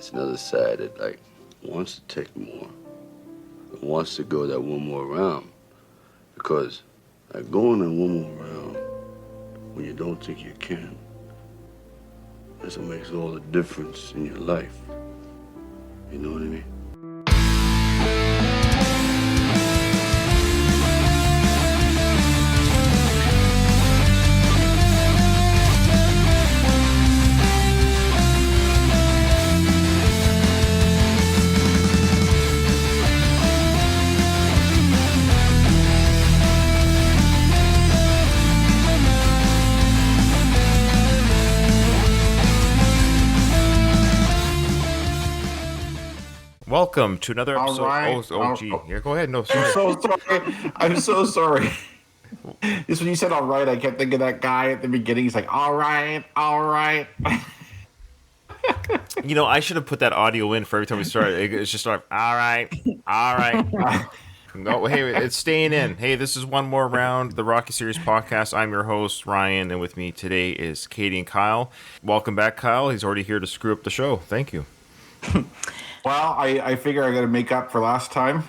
it's another side that like wants to take more, wants to go that one more round, because like going that one more round when you don't think you can, that's what makes all the difference in your life. You know what I mean? Welcome to another episode. All right. Yeah, go ahead. No, I'm sorry. so sorry. I'm so sorry. Just when you said all right, I kept thinking of that guy at the beginning. He's like, all right, all right. You know, I should have put that audio in for every time we start. It's just like, all right, all right. No, hey, it's staying in. Hey, this is one more round, the Rocky Series podcast. I'm your host, Ryan, and with me today is Katie and Kyle. Welcome back, Kyle. He's already here to screw up the show. Thank you. Well, I figure I got to make up for last time.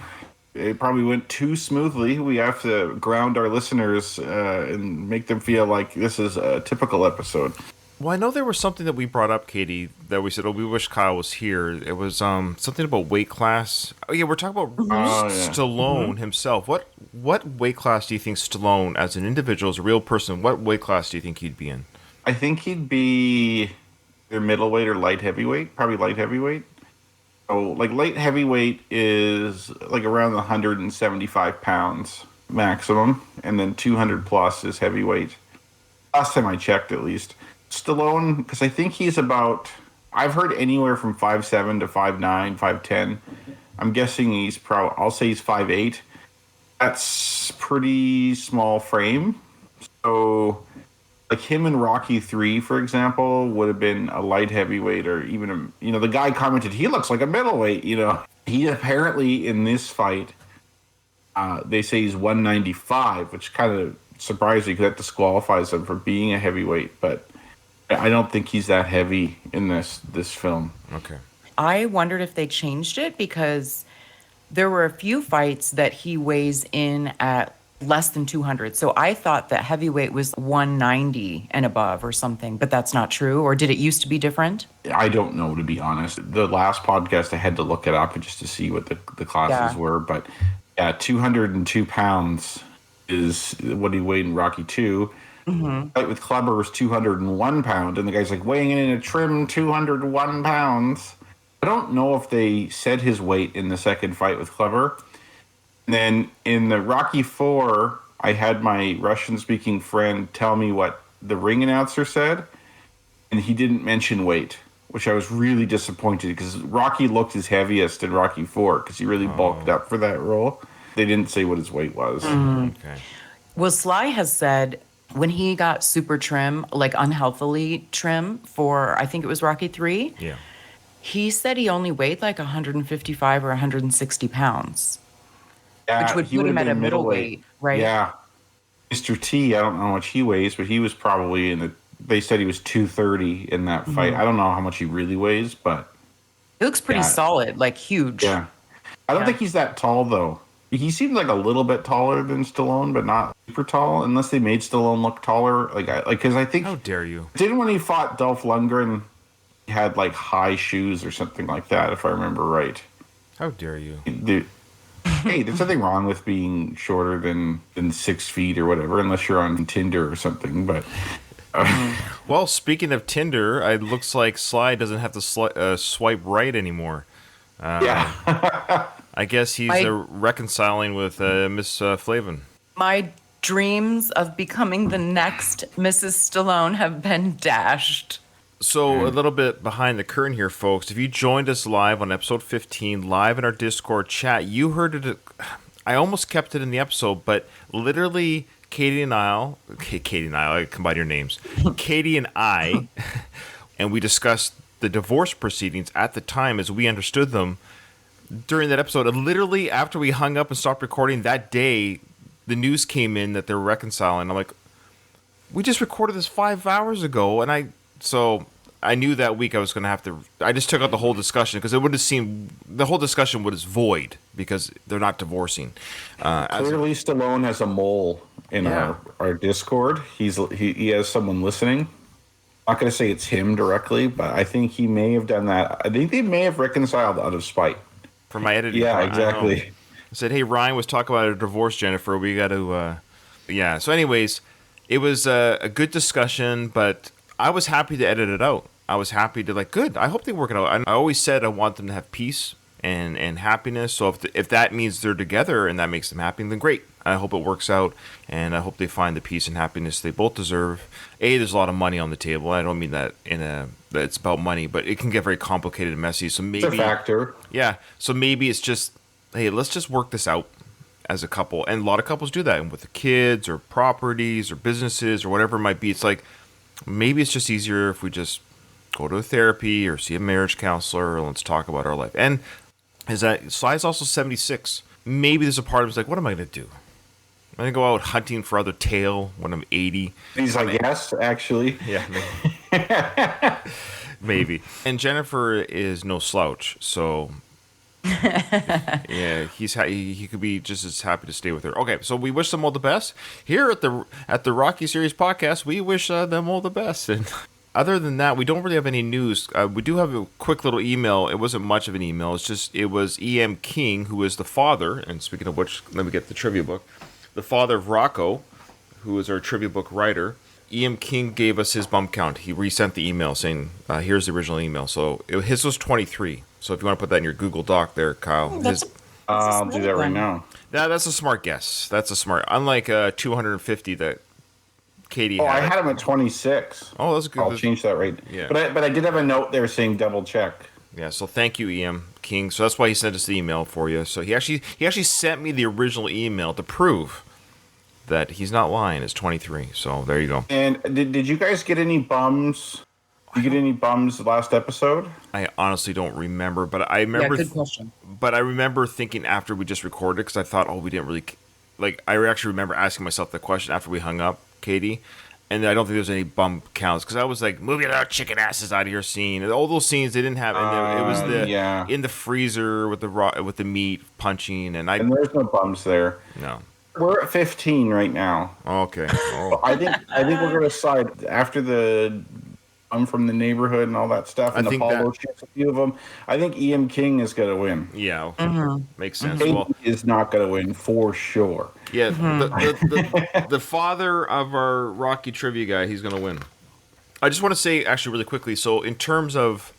It probably went too smoothly. We have to ground our listeners and make them feel like this is a typical episode. Well, I know there was something that we brought up, Katie, that we said, we wish Kyle was here. It was something about weight class. Oh, yeah, we're talking about Stallone himself. What weight class do you think Stallone, as an individual, as a real person, what weight class do you think he'd be in? I think he'd be either middleweight or light heavyweight. Probably light heavyweight. So, like, light heavyweight is, like, around 175 pounds maximum, and then 200 plus is heavyweight. Last time I checked, at least. Stallone, because I think he's about, I've heard anywhere from 5'7" to 5'9", 5'10". I'm guessing he's I'll say he's 5'8". That's pretty small frame. So, like him in Rocky 3, for example, would have been a light heavyweight, or even the guy commented he looks like a middleweight. He apparently in this fight, they say he's 195, which kind of surprised me because that disqualifies him for being a heavyweight. But I don't think he's that heavy in this film. Okay. I wondered if they changed it because there were a few fights that he weighs in at less than 200. So I thought that heavyweight was 190 and above or something, but that's not true. Or did it used to be different? I don't know, to be honest. The last podcast, I had to look it up just to see what the classes were. But yeah, 202 pounds is what he weighed in Rocky 2. Mm-hmm. Fight with Kleber was 201 pounds, and the guy's like weighing in a trim 201 pounds. I don't know if they said his weight in the second fight with Kleber. And then in the Rocky 4, I had my Russian-speaking friend tell me what the ring announcer said, and he didn't mention weight, which I was really disappointed because Rocky looked his heaviest in Rocky 4 because he really bulked up for that role. They didn't say what his weight was. Mm. Okay. Well, Sly has said when he got super trim, like unhealthily trim for, I think it was Rocky 3, he said he only weighed like 155 or 160 pounds. Yeah, which would put him at a middleweight, right? Yeah. Mr. T, I don't know how much he weighs, but he was probably they said he was 230 in that fight. I don't know how much he really weighs, but he looks pretty solid, like huge. Yeah. I don't think he's that tall, though. He seemed like a little bit taller than Stallone, but not super tall, unless they made Stallone look taller. Because I think... How dare you? Didn't when he fought Dolph Lundgren, he had, like, high shoes or something like that, if I remember right. How dare you? Hey, there's nothing wrong with being shorter than 6 feet or whatever, unless you're on Tinder or something. But well, speaking of Tinder, it looks like Sly doesn't have to swipe right anymore. I guess he's reconciling with Miss Flavin. My dreams of becoming the next Mrs. Stallone have been dashed. So a little bit behind the curtain here, folks. If you joined us live on episode 15, live in our Discord chat, you heard it. I almost kept it in the episode, but literally Katie and I combine your names. Katie and I, and we discussed the divorce proceedings at the time as we understood them during that episode. And literally after we hung up and stopped recording that day, the news came in that they're reconciling. I'm like, we just recorded this 5 hours ago, and I I knew that week I was going to have to. I just took out the whole discussion because it would have seemed the whole discussion was void because they're not divorcing. Clearly, Stallone has a mole in our Discord. He has someone listening. I'm not going to say it's him directly, but I think he may have done that. I think they may have reconciled out of spite. For my editing. Yeah, part, exactly. I said, hey, Ryan was talking about a divorce, Jennifer. We got to, yeah. So anyways, it was a good discussion, but I was happy to edit it out. I was happy to good. I hope they work it out. I always said I want them to have peace and happiness. So if that means they're together and that makes them happy, then great. I hope it works out, and I hope they find the peace and happiness they both deserve. There's a lot of money on the table. I don't mean that that it's about money, but it can get very complicated and messy. So maybe it's a factor. Yeah. So maybe it's just, hey, let's just work this out as a couple. And a lot of couples do that, and with the kids or properties or businesses or whatever it might be. It's like maybe it's just easier if we just go to a therapy or see a marriage counselor, or let's talk about our life. And is that Sly's also 76? Maybe there's a part of him's like, what am I going to do? I'm going to go out hunting for other tail when I'm 80. He's like, yes, actually. Yeah, maybe. And Jennifer is no slouch, so yeah, he could be just as happy to stay with her. Okay, so we wish them all the best here at the Rocky Series podcast. We wish them all the best. And other than that, we don't really have any news. We do have a quick little email. It wasn't much of an email. It was E.M. King, who is the father. And speaking of which, let me get the trivia book. The father of Rocco, who is our trivia book writer. E.M. King gave us his bump count. He resent the email saying, here's the original email. So his was 23. So if you want to put that in your Google Doc there, Kyle. I'll do that right now. That's a smart guess. Unlike 250 that Katie had. I had him at 26. Oh, that's good. I'll change that right. Yeah. But I did have a note there saying double check. Yeah, so thank you, E.M. King. So that's why he sent us the email for you. So he actually sent me the original email to prove that he's not lying. It's 23. So there you go. And did you guys get any bums? Did you get any bums last episode? I honestly don't remember, but I remember. Yeah, good question. But I remember thinking after we just recorded, because I thought, we didn't really I actually remember asking myself the question after we hung up, Katie. And I don't think there's any bum counts because I was like, "Move your chicken asses out of your scene." And all those scenes they didn't have. And it was in the freezer with the meat punching, and there's no bums there. No, we're at 15 right now. Okay, oh. I think we're gonna slide after the from the neighborhood and all that stuff. And the Paulo shoots a few of them. I think E.M. King is gonna win. Yeah, makes sense. Katie is not gonna win for sure. Yeah, the father of our Rocky trivia guy, he's going to win. I just want to say, actually, really quickly, so in terms of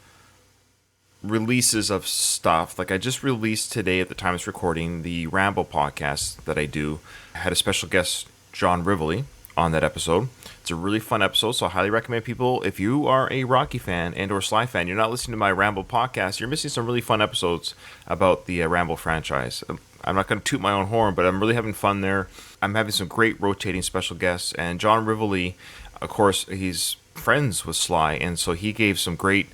releases of stuff, I just released today at the time of recording, the Rambo podcast that I do. I had a special guest, John Rivoli, on that episode. It's a really fun episode, so I highly recommend people, if you are a Rocky fan and or Sly fan, you're not listening to my Rambo podcast, you're missing some really fun episodes about the Rambo franchise. I'm not going to toot my own horn, but I'm really having fun there. I'm having some great rotating special guests. And John Rivoli, of course, he's friends with Sly. And so he gave some great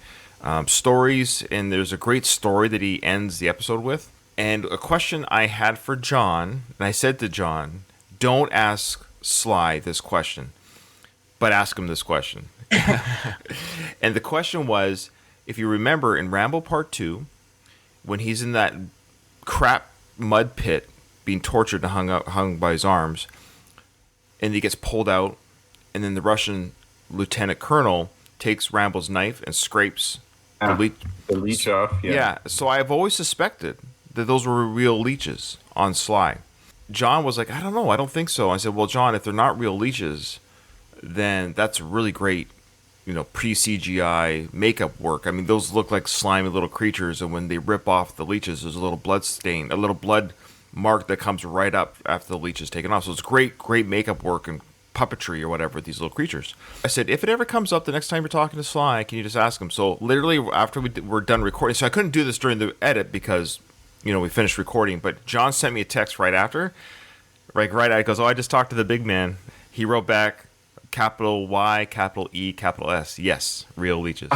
stories. And there's a great story that he ends the episode with. And a question I had for John, and I said to John, don't ask Sly this question, but ask him this question. And the question was, if you remember in Rambo Part 2, when he's in that crap mud pit being tortured and hung by his arms, and he gets pulled out, and then the Russian lieutenant colonel takes Rambo's knife and scrapes the leech off. Yeah, so I've always suspected that those were real leeches on Sly. John was like, I don't know, I don't think so. I said, well, John, if they're not real leeches, then that's really great, pre-CGI makeup work. I mean, those look like slimy little creatures, and when they rip off the leeches, there's a little blood stain, a little blood mark that comes right up after the leech is taken off. So it's great makeup work and puppetry or whatever with these little creatures. I said, if it ever comes up the next time you're talking to Sly, can you just ask him? So literally after we're done recording, so I couldn't do this during the edit because, we finished recording, but John sent me a text right after. Right after, he goes, I just talked to the big man. He wrote back, capital Y, capital E, capital S. Yes, real leeches.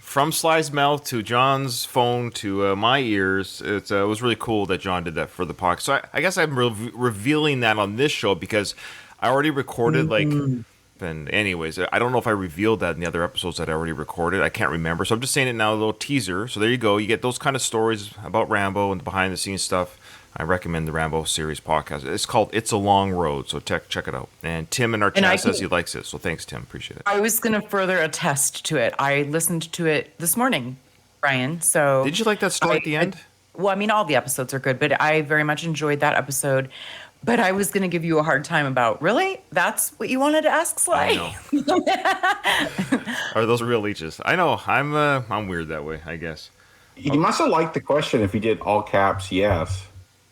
From Sly's mouth to John's phone to my ears, it was really cool that John did that for the podcast. So I guess I'm revealing that on this show because I already recorded And anyways, I don't know if I revealed that in the other episodes that I already recorded. I can't remember. So I'm just saying it now, a little teaser. So there you go. You get those kind of stories about Rambo and behind the scenes stuff. I recommend the Rambo series podcast. It's called It's a Long Road. So check it out. And Tim in our chat says he likes it. So thanks, Tim. Appreciate it. I was going to further attest to it. I listened to it this morning, Brian. So did you like that story at the end? Well, I mean, all the episodes are good, but I very much enjoyed that episode. But I was going to give you a hard time about, really? That's what you wanted to ask, Sly? I know. Are those real leeches? I know. I'm weird that way, I guess. He must have liked the question if he did all caps, yes.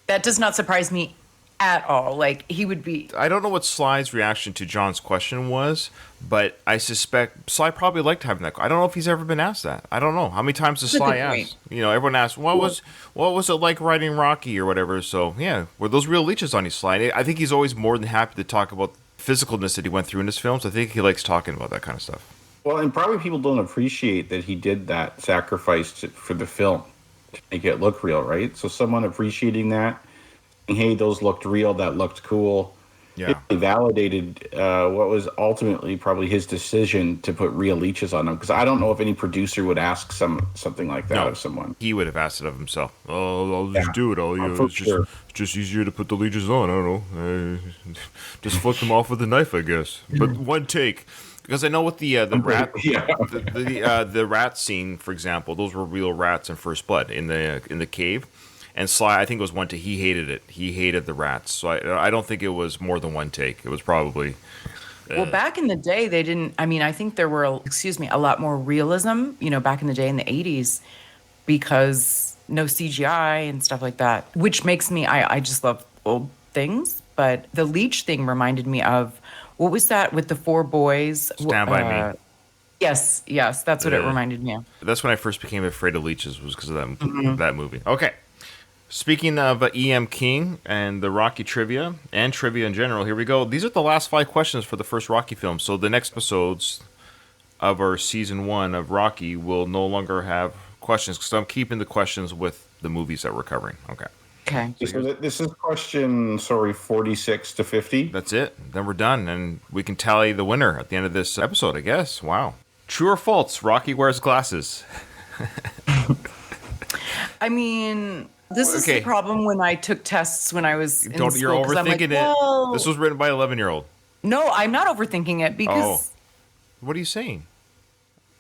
That does not surprise me at all. Like, he would be... I don't know what Sly's reaction to John's question was, but I suspect Sly probably liked having that. I don't know if he's ever been asked that. I don't know. How many times does Sly ask? You know, everyone asks, what was it like writing Rocky or whatever? So, yeah, were those real leeches on you, Sly? I think he's always more than happy to talk about the physicalness that he went through in his films. I think he likes talking about that kind of stuff. Well, and probably people don't appreciate that he did that sacrifice for the film to make it look real, right? So someone appreciating that, hey, those looked real, that looked cool. Yeah. It validated what was ultimately probably his decision to put real leeches on them. Because I don't know if any producer would ask something like that of someone. He would have asked it of himself. Oh, I'll just do it. It's just easier to put the leeches on. I don't know. Just flip them off with a knife, I guess. But one take. Because I know with the rat, the rat scene, for example, those were real rats in First Blood in the cave. And Sly, I think it was one take. He hated it. He hated the rats. So I don't think it was more than one take. It was probably... Well, back in the day, they didn't... I mean, I think there were, a lot more realism, back in the day in the 80s because no CGI and stuff like that, which makes me... I just love old things. But the leech thing reminded me of... What was that with the four boys? Stand By Me. Yes, that's what it reminded me of. That's when I first became afraid of leeches, was because of that movie. Okay. Speaking of E.M. King and the Rocky trivia and trivia in general, here we go. These are the last 5 questions for the first Rocky film. So the next episodes of our season 1 of Rocky will no longer have questions because I'm keeping the questions with the movies that we're covering. Okay. So this is question, 46 to 50. That's it. Then we're done, and we can tally the winner at the end of this episode, I guess. Wow. True or false? Rocky wears glasses. I mean... This is the problem when I took tests when I was in school. You're overthinking it. This was written by an 11-year-old. No, I'm not overthinking it because... Oh. What are you saying?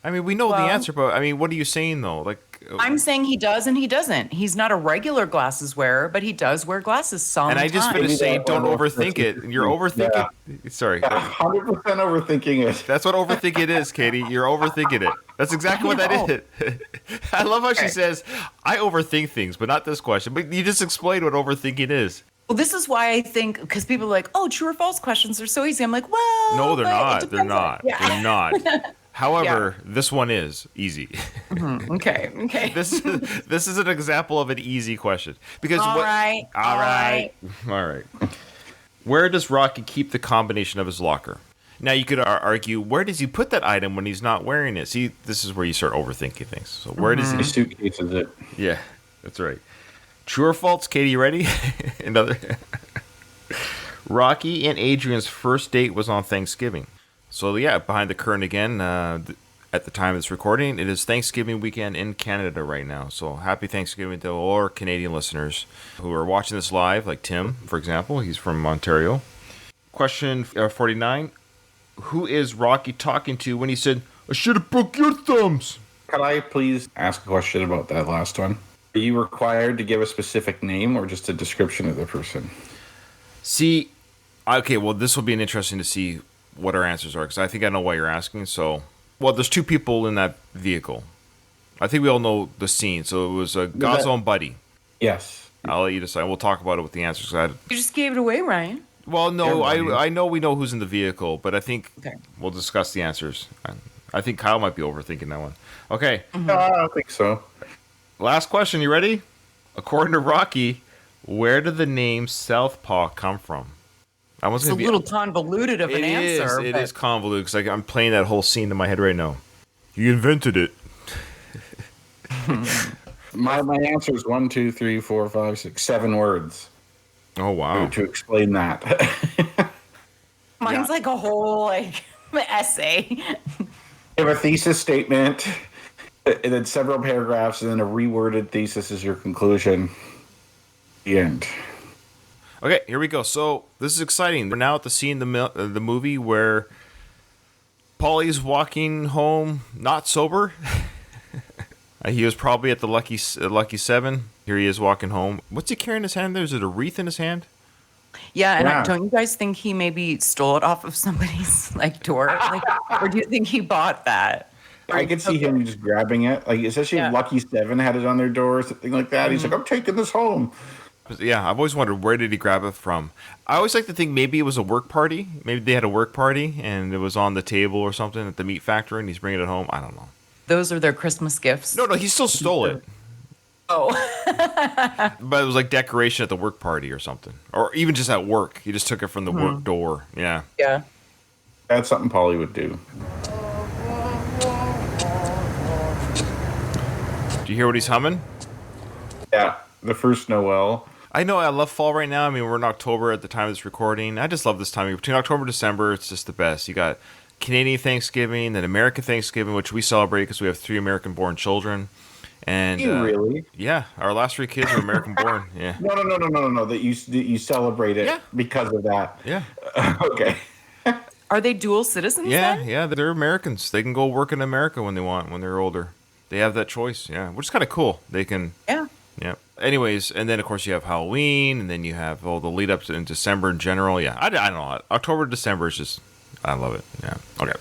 I mean, we know the answer, but I mean, what are you saying though? Like, I'm saying he does and he doesn't. He's not a regular glasses wearer, but he does wear glasses sometimes. And I just finished saying, don't overthink it. You're overthinking. Yeah. Sorry. 100% overthinking it. That's what overthinking is, Katie. You're overthinking it. That's exactly what that is. I love how she says, I overthink things, but not this question. But you just explained what overthinking is. Well, this is why I think, because people are like, oh, true or false questions are so easy. I'm like, well, no, they're not. They're not. Yeah. They're not. However, this one is easy. Mm-hmm. Okay. This is an example of an easy question. Because All right. Where does Rocky keep the combination of his locker? Now, you could argue, where does he put that item when he's not wearing it? See, this is where you start overthinking things. So where does he... His suitcase is it. Yeah, that's right. True or false, Katie, you ready? Rocky and Adrian's first date was on Thanksgiving. So, yeah, behind the curtain again, at the time of this recording, it is Thanksgiving weekend in Canada right now. So, happy Thanksgiving to all our Canadian listeners who are watching this live, like Tim, for example. He's from Ontario. Question 49. Who is Rocky talking to when he said, I should have broke your thumbs? Could I please ask a question about that last one? Are you required to give a specific name or just a description of the person? See, okay, well, this will be interesting to see what our answers are, because I think I know why you're asking. So, well, there's 2 people in that vehicle. I think we all know the scene. So it was Gazzo and Buddy. Yes. I'll let you decide. We'll talk about it with the answers. You just gave it away, Ryan. Well, no, I know we know who's in the vehicle, but I think we'll discuss the answers. I think Kyle might be overthinking that one. Okay. Mm-hmm. I don't think so. Last question. You ready? According to Rocky, where did the name Southpaw come from? It's a little convoluted of an answer. It is convoluted because I'm playing that whole scene in my head right now. He invented it. My answer is 1, 2, 3, 4, 5, 6, 7 words. Oh, wow. To explain that. Mine's like a whole, essay. You have a thesis statement, and then several paragraphs, and then a reworded thesis is your conclusion. The end. Okay, here we go. So this is exciting. We're now at the scene in the movie where Paulie's walking home, not sober. He was probably at the Lucky Seven. Here he is walking home. What's he carrying in his hand there? Is it a wreath in his hand? Yeah, and Yeah. don't you guys think he maybe stole it off of somebody's like door? Like, or do you think he bought that? I could see him just grabbing it, like especially Yeah. if Lucky Seven had it on their door or something like that. He's like, "I'm taking this home." Yeah, I've always wondered where did he grab it from. I always like to think maybe it was a work party. Maybe they had a work party and it was on the table or something at the meat factory and he's bringing it home. I don't know. Those are their Christmas gifts. No, he still stole it. Oh, But it was like decoration at the work party or something. Or even just at work. He just took it from the work door. Yeah. yeah. That's something Paulie would do. Do you hear what he's humming? Yeah, the first Noel. I know I love fall right now. I mean, we're in October at the time of this recording. I just love this time. Between October and December, it's just the best. You got Canadian Thanksgiving, then American Thanksgiving, which we celebrate because we have 3 American-born children. And You really? yeah, our last 3 kids are American-born. Yeah, No. That you celebrate it Yeah. because of that. yeah, Okay. Are they dual citizens yeah, then? yeah. They're Americans. They can go work in America when they want, when they're older. They have that choice. Yeah, which is kind of cool. They can. Yeah. Yeah. Anyways, and then of course you have Halloween, and then you have all the lead up to in December in general. Yeah, I don't know. October to December is just, I love it. Yeah. Okay.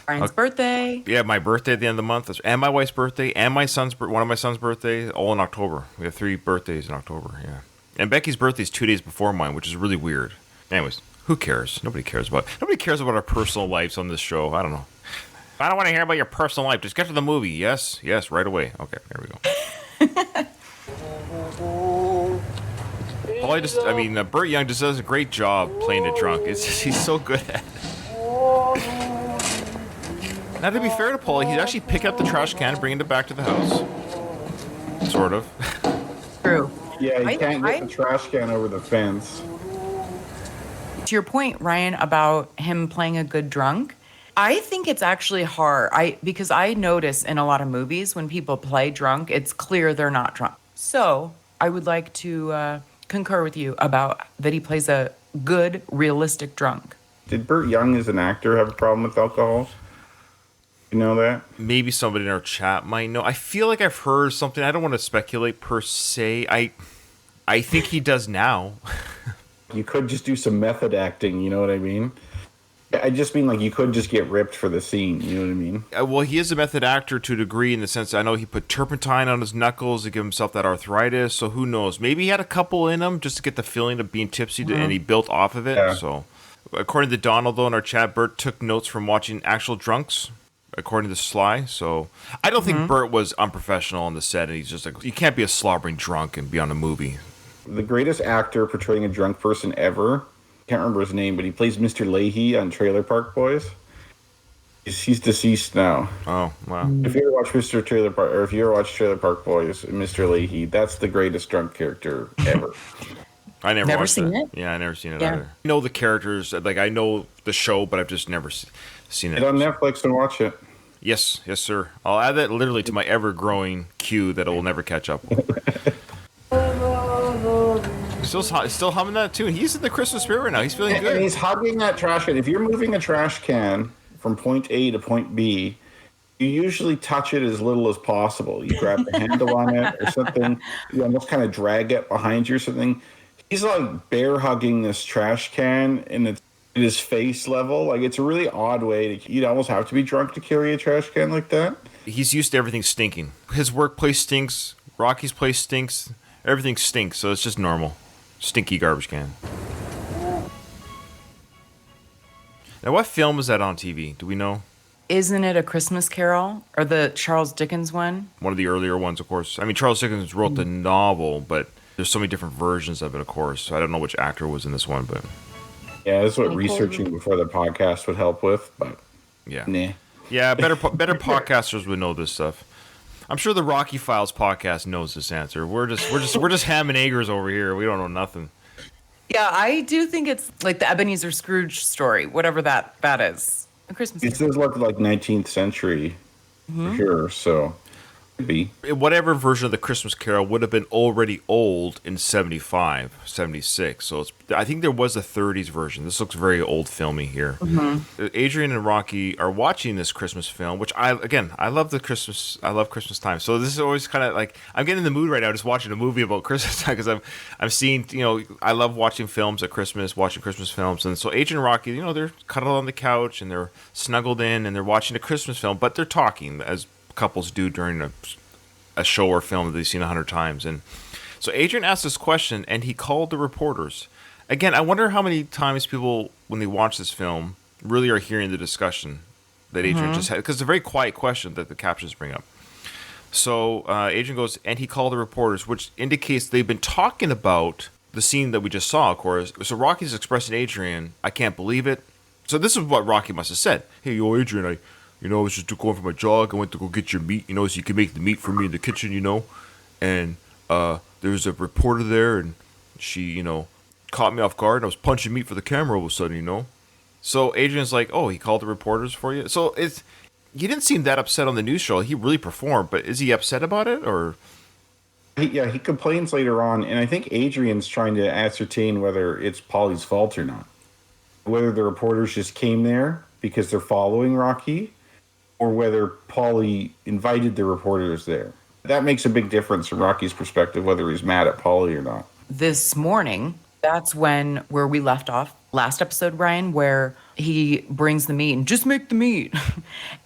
Brian's birthday. Yeah, my birthday at the end of the month, and my wife's birthday, and my son's one of my son's birthday, all in October. We have 3 birthdays in October. Yeah. And Becky's birthday is 2 days before mine, which is really weird. Anyways, who cares? Nobody cares about our personal lives on this show. I don't know. I don't want to hear about your personal life. Just get to the movie. Yes, right away. Okay, there we go. Burt Young just does a great job playing it drunk. It's just, he's so good at it. Now, to be fair to Paulie, he's actually picking up the trash can and bringing it back to the house. Sort of. True. Yeah, you I- can't get I- the trash can over the fence. To your point, Ryan, about him playing a good drunk, I think it's actually hard. Because I notice in a lot of movies when people play drunk, it's clear they're not drunk. So I would like to concur with you about that he plays a good, realistic drunk. Did Burt Young as an actor have a problem with alcohol? You know that? Maybe somebody in our chat might know. I feel like I've heard something. I don't want to speculate per se. I think he does now. You could just do some method acting, you know what I mean? I just mean like you could just get ripped for the scene, you know what I mean? Well, he is a method actor to a degree in the sense that I know he put turpentine on his knuckles to give himself that arthritis. So who knows? Maybe he had a couple in him just to get the feeling of being tipsy, and he built off of it. Yeah. So, according to Donald, though, in our chat, Bert took notes from watching actual drunks, according to Sly. So, I don't think Bert was unprofessional on the set, and he's just like, you can't be a slobbering drunk and be on a movie. The greatest actor portraying a drunk person ever, can't remember his name, but he plays Mr. Leahy on Trailer Park Boys. He's deceased now. Oh, wow. If you ever watch Mr. Trailer Park, or if you ever watch Trailer Park Boys, Mr. Leahy, that's the greatest drunk character ever. I never Never watched seen that. it? Yeah, I never seen it Yeah. either. I know the characters, like I know the show, but I've just never seen Get it. on Netflix and watch it. Yes, sir. I'll add that literally to my ever-growing queue that I will never catch up with. Still humming that tune. He's in the Christmas spirit right now. He's feeling And good. he's hugging that trash can. If you're moving a trash can from point A to point B, you usually touch it as little as possible. You grab the handle on it or something. You almost kind of drag it behind you or something. He's like bear hugging this trash can and it's at his face level. Like it's a really odd way to. You'd almost have to be drunk to carry a trash can like that. He's used to everything stinking. His workplace stinks. Rocky's place stinks. Everything stinks, so it's just normal. Stinky garbage can. Now, what film is that on TV? Do we know? Isn't it A Christmas Carol or the Charles Dickens one? One of the earlier ones, of course. I mean, Charles Dickens wrote the novel, but there's so many different versions of it, of course. So I don't know which actor was in this one, but Yeah, that's what researching before the podcast would help with. But yeah. nah. Yeah, better podcasters would know this stuff. I'm sure the Rocky Files podcast knows this answer. We're just ham and eggers over here. We don't know nothing. Yeah, I do think it's like the Ebenezer Scrooge story, whatever that is. A Christmas It Carol. does look like 19th century for sure, so could be. Whatever version of the Christmas Carol would have been already old in 75, 76. So I think there was a 30s version. This looks very old filmy here. Adrian and Rocky are watching this Christmas film, which I love Christmas time. So this is always kind of like, I'm getting in the mood right now just watching a movie about Christmas time, because I'm seeing, I love watching films at Christmas, watching Christmas films. And so Adrian and Rocky, they're cuddled on the couch and they're snuggled in and they're watching a Christmas film, but they're talking as couples do during a show or film that they've seen 100 times. And so Adrian asked this question and he called the reporters. Again, I wonder how many times people, when they watch this film, really are hearing the discussion that Adrian just had, because it's a very quiet question that the captions bring up. So Adrian goes, and he called the reporters, which indicates they've been talking about the scene that we just saw, of course. So Rocky's expressing to Adrian, I can't believe it. So this is what Rocky must have said. Hey, yo, Adrian, I was just going for my jog. I went to go get your meat, so you can make the meat for me in the kitchen, And there was a reporter there, and she, caught me off guard, and I was punching meat for the camera all of a sudden, So Adrian's like, oh, he called the reporters for you? So he didn't seem that upset on the news show. He really performed, but is he upset about it, or? He complains later on, and I think Adrian's trying to ascertain whether it's Paulie's fault or not. Whether the reporters just came there because they're following Rocky, or whether Paulie invited the reporters there. That makes a big difference from Rocky's perspective, whether he's mad at Paulie or not. This morning, that's where we left off last episode, Brian, where he brings the meat and just make the meat.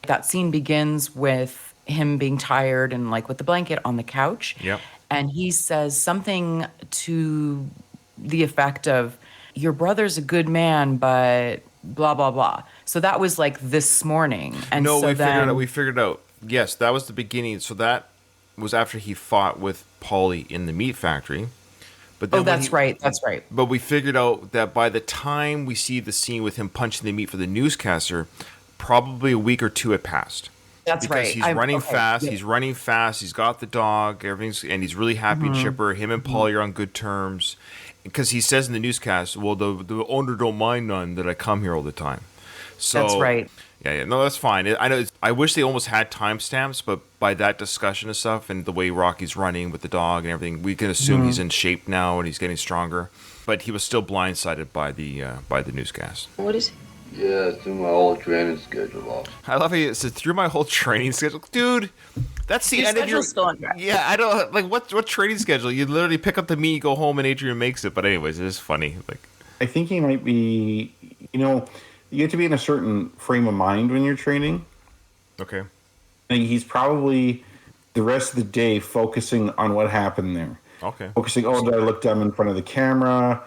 That scene begins with him being tired and like with the blanket on the couch. Yep. And he says something to the effect of, your brother's a good man, but blah, blah, blah. So that was like this morning. And No, so we figured out. Yes, that was the beginning. So that was after he fought with Paulie in the meat factory. But then that's right. But we figured out that by the time we see the scene with him punching the meat for the newscaster, probably a week or two had passed. That's because right. He's running fast. Yeah. He's running fast. He's got the dog. And he's really happy and chipper. Him and Paulie are on good terms. Because he says in the newscast, well, the owner don't mind none that I come here all the time. So That's right. Yeah, no, that's fine. I know. I wish they almost had timestamps, but by that discussion and stuff, and the way Rocky's running with the dog and everything, we can assume he's in shape now and he's getting stronger. But he was still blindsided by the newscast. What is it? Yeah, through my whole training schedule off. I love how he said through my whole training schedule, dude. That's the Your end of your. schedule's still on track. Yeah, I don't like what training schedule. You literally pick up the meat, go home, and Adrian makes it. But anyways, it is funny. Like, I think he might be, you have to be in a certain frame of mind when you're training. okay, I think he's probably the rest of the day focusing on what happened there. okay. Focusing, did I look dumb in front of the camera?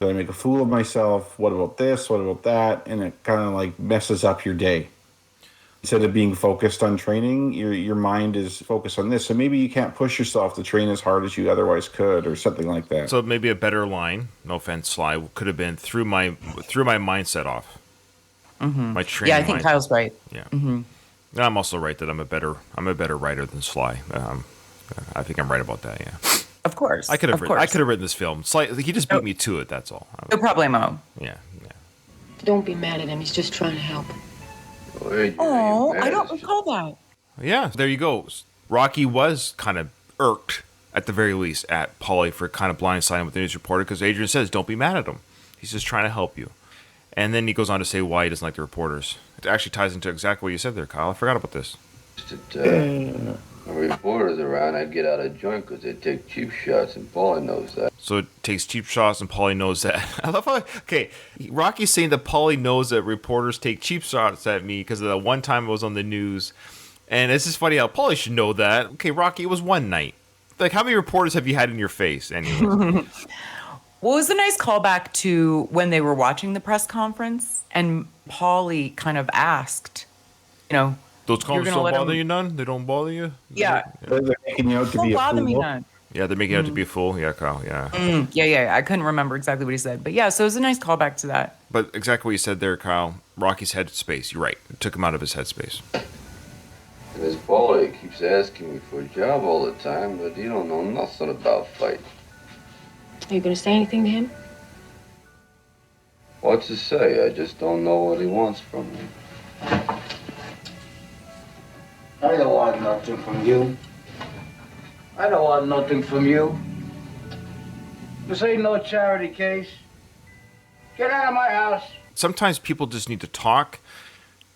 Did I make a fool of myself? What about this? What about that? And it kind of like messes up your day. Instead of being focused on training, your mind is focused on this. So maybe you can't push yourself to train as hard as you otherwise could, or something like that. So maybe a better line, no offense, Sly, could have been threw my mindset off. My training. Yeah, I think mindset. Kyle's right. Yeah. I'm also right that I'm a better writer than Sly. I think I'm right about that. Yeah. Of course. I could have written this film. Sly, he just beat me to it. That's all. No problemo. Yeah. Don't be mad at him. He's just trying to help. Oh, Adrian, Oh, you I don't mad? recall that. Yeah. There you go. Rocky was kind of irked, at the very least, at Paulie for kind of blindsiding with the news reporter, because Adrian says, "Don't be mad at him. He's just trying to help you." And then he goes on to say why he doesn't like the reporters. It actually ties into exactly what you said there, Kyle. I forgot about this. When reporters around, I get out of joint because they take cheap shots, and Paulie knows that. So it takes cheap shots, and Paulie knows that. I love how, Rocky's saying that Paulie knows that reporters take cheap shots at me because of that one time I was on the news. And it's just funny how Paulie should know that. Okay, Rocky, it was one night. Like, how many reporters have you had in your face anyway? Well, it was a nice callback to when they were watching the press conference, and Paulie kind of asked, Those comments gonna don't let bother him- you none? They don't bother you? yeah, They're making you out to don't be a bother me fool. none. Yeah, they're making out to be a fool. Yeah, Kyle, yeah. Yeah. I couldn't remember exactly what he said, but yeah, so it was a nice callback to that. But exactly what you said there, Kyle. Rocky's headspace. You're right. It took him out of his headspace. And this Paulie keeps asking me for a job all the time, but he don't know nothing about fighting. Are you going to say anything to him? What to say? I just don't know what he wants from me. I don't want nothing from you. I don't want nothing from you. This ain't no charity case. Get out of my house. Sometimes people just need to talk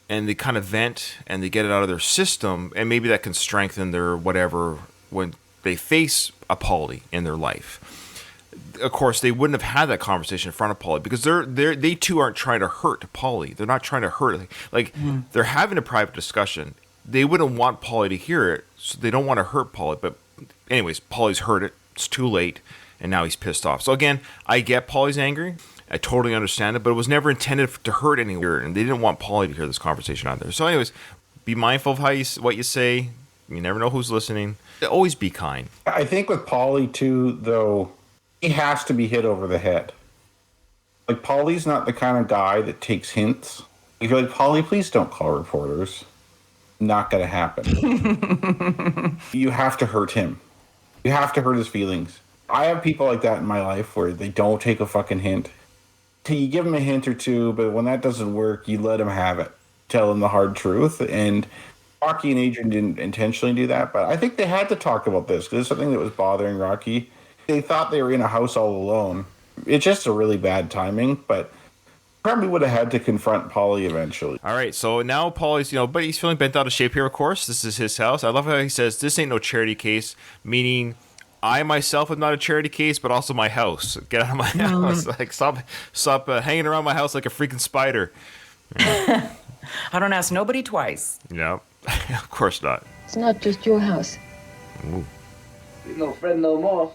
and they kind of vent and they get it out of their system, and maybe that can strengthen their whatever when they face a Paulie in their life. Of course, they wouldn't have had that conversation in front of Paulie because they too aren't trying to hurt Paulie. They're not trying to hurt. They're having a private discussion. They wouldn't want Paulie to hear it, so they don't want to hurt Paulie. But anyways, Paulie's heard it. It's too late, and now he's pissed off. So again, I get Paulie's angry. I totally understand it, but it was never intended to hurt anyone, and they didn't want Paulie to hear this conversation out there. So anyways, be mindful of what you say. You never know who's listening. Always be kind. I think with Paulie too, though, he has to be hit over the head. Like, Paulie's not the kind of guy that takes hints. If you're like, Paulie, please don't call reporters. Not going to happen. You have to hurt him. You have to hurt his feelings. I have people like that in my life where they don't take a fucking hint. You give him a hint or two, but when that doesn't work, you let him have it. Tell him the hard truth. And Rocky and Adrian didn't intentionally do that, but I think they had to talk about this because it's something that was bothering Rocky. They thought they were in a house all alone. It's just a really bad timing, but probably would have had to confront Paulie eventually. All right, so now Paulie's, but he's feeling bent out of shape here, of course. This is his house. I love how he says, this ain't no charity case, meaning I myself am not a charity case, but also my house. Get out of my house. Like, stop hanging around my house like a freaking spider. I don't ask nobody twice. No, of course not. It's not just your house. Ooh. He's no friend no more.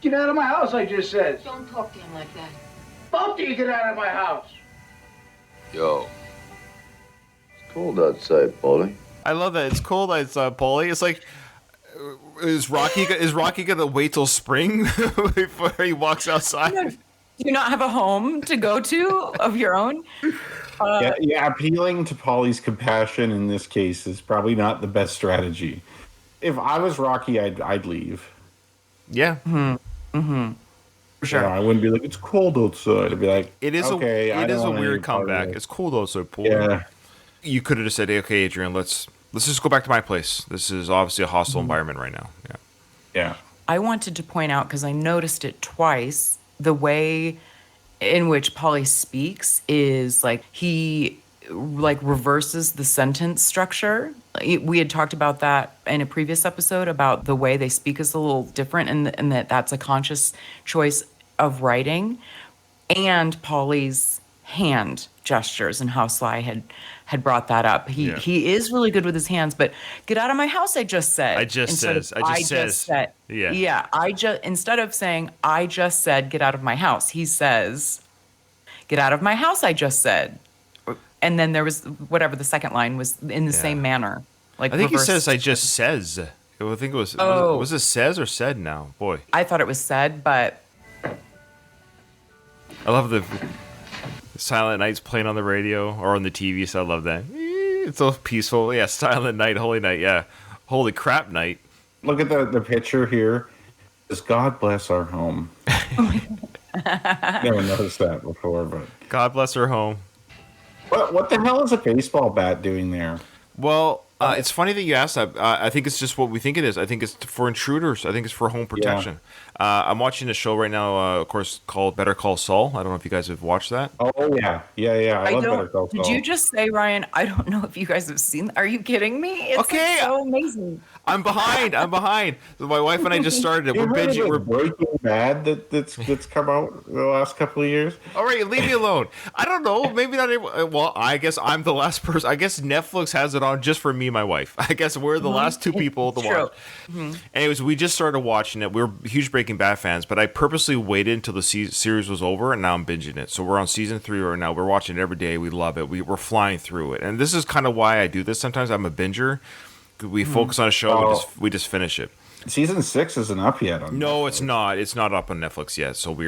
Get out of my house, I just said. Don't talk to him like that. Both of you get out of my house. Yo. It's cold outside, Paulie. I love that. It's cold outside, Paulie. It's like, is Rocky gonna wait till spring before he walks outside? Do you not have a home to go to of your own? Yeah, appealing to Paulie's compassion in this case is probably not the best strategy. If I was Rocky, I'd leave. Yeah. For sure. I wouldn't be like, it's cold outside. I'd be like, It is okay, a weird comeback. It's cool though, so Paulie. Yeah. You could have just said, hey, okay, Adrian, let's just go back to my place. This is obviously a hostile environment right now. Yeah. Yeah. I wanted to point out, because I noticed it twice, the way in which Paulie speaks is like he reverses the sentence structure. We had talked about that in a previous episode about the way they speak is a little different, and that's a conscious choice of writing. And Paulie's hand gestures and how Sly had brought that up. He is really good with his hands, but get out of my house, I just said. I just said. Yeah. Instead of saying, I just said, get out of my house, he says, get out of my house, I just said. And then there was whatever the second line was in the same manner. Like, I think reverse. he says, I just says. I think it was, was it says or said now? Boy. I thought it was said, but. I love the Silent Night's playing on the radio or on the TV, so I love that. It's so peaceful. Yeah, Silent Night, Holy Night, yeah. Holy crap night. Look at the picture here. Says, God bless our home. Never noticed that before, but God bless her home. what the hell is a baseball bat doing there? Well, it's funny that you asked that. I think it's just what we think it is. I think it's for intruders. I think it's for home protection. I'm watching a show right now, of course, called Better Call Saul. I don't know if you guys have watched that. Oh, yeah. I love Better Call Saul. Did you just say, Ryan, I don't know if you guys have seen. Are you kidding me? It's Okay. so amazing. I'm behind. My wife and I just started it. We're binging. We're Breaking Bad that's come out the last couple of years. All right, leave me alone. I don't know. Maybe not. Well, I guess I'm the last person. I guess Netflix has it on just for me and my wife. I guess we're the last two people to watch. Anyways, we just started watching it. We're huge Breaking Bad fans, but I purposely waited until the series was over, and now I'm binging it. So we're on season 3 right now. We're watching it every day. We love it. We're flying through it. And this is kind of why I do this. Sometimes I'm a binger. We focus on a show. We just finish it. Season 6 isn't up yet. No, it's not. It's not up on Netflix yet. So we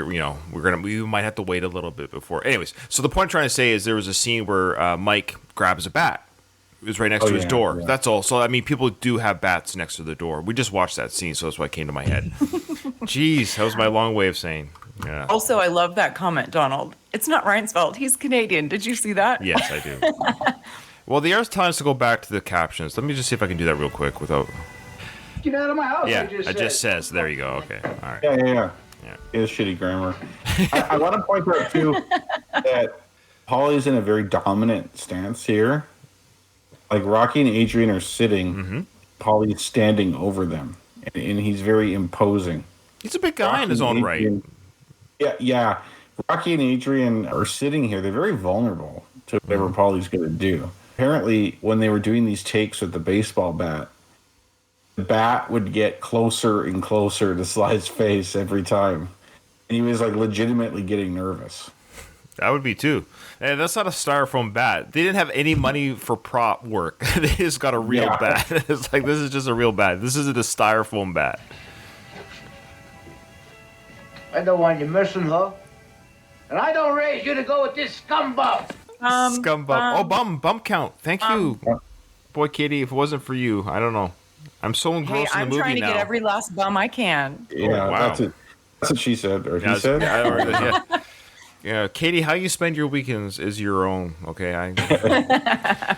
might have to wait a little bit before. Anyways, so the point I'm trying to say is there was a scene where Mike grabs a bat. It was right next to his door. Yeah. That's all. So I mean, people do have bats next to the door. We just watched that scene, so that's why it came to my head. Jeez, that was my long way of saying. Yeah. Also, I love that comment, Donald. It's not Ryan's fault. He's Canadian. Did you see that? Yes, I do. Well, the art's telling us to go back to the captions. Let me just see if I can do that real quick without. Get out of my house. Yeah, I just it just says. There you go. Okay. All right. Yeah. Yeah. It is shitty grammar. I want to point out, too, that Paulie's in a very dominant stance here. Like, Rocky and Adrian are sitting. Mm-hmm. Paulie's standing over them. And he's very imposing. He's a big guy in his own right. Yeah. Rocky and Adrian are sitting here. They're very vulnerable to whatever Paulie's going to do. Apparently, when they were doing these takes with the baseball bat, the bat would get closer and closer to Sly's face every time. And he was like legitimately getting nervous. That would be too. And that's not a styrofoam bat. They didn't have any money for prop work. They just got a real bat. It's like, this is just a real bat. This isn't a styrofoam bat. I don't want you missing her. And I don't raise you to go with this scumbum. Scumbum. Bum count. Thank you. Boy, Katie, if it wasn't for you, I don't know. I'm so engrossed in the movie now. I'm trying to get every last bum I can. Yeah, wow. That's what she said, or he said. Yeah, Katie, how you spend your weekends is your own. Okay, yeah,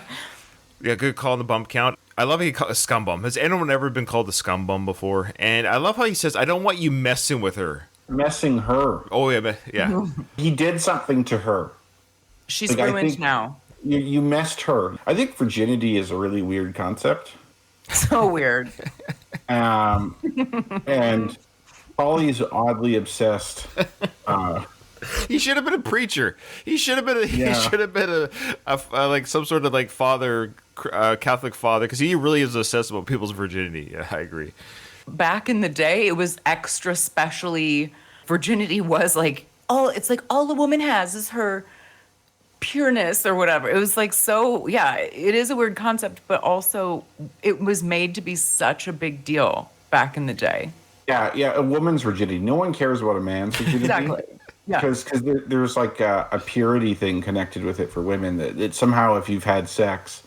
good call on the bump count. I love how he called a scumbum. Has anyone ever been called a scumbum before? And I love how he says, "I don't want you messing with her." Messing her. Oh yeah. He did something to her. She's ruined now. You messed her. I think virginity is a really weird concept. So weird. And Paulie's oddly obsessed. He should have been a preacher. He should have been. He should have been a like some sort of like father, Catholic father, because he really is obsessed about people's virginity. Yeah, I agree. Back in the day, it was extra specially. Virginity was like it's like all a woman has is her pureness or whatever. It was like, so yeah, it is a weird concept, but also it was made to be such a big deal back in the day. Yeah, a woman's virginity. No one cares about a man's virginity. Exactly. Yeah. Because there's like a purity thing connected with it for women that somehow if you've had sex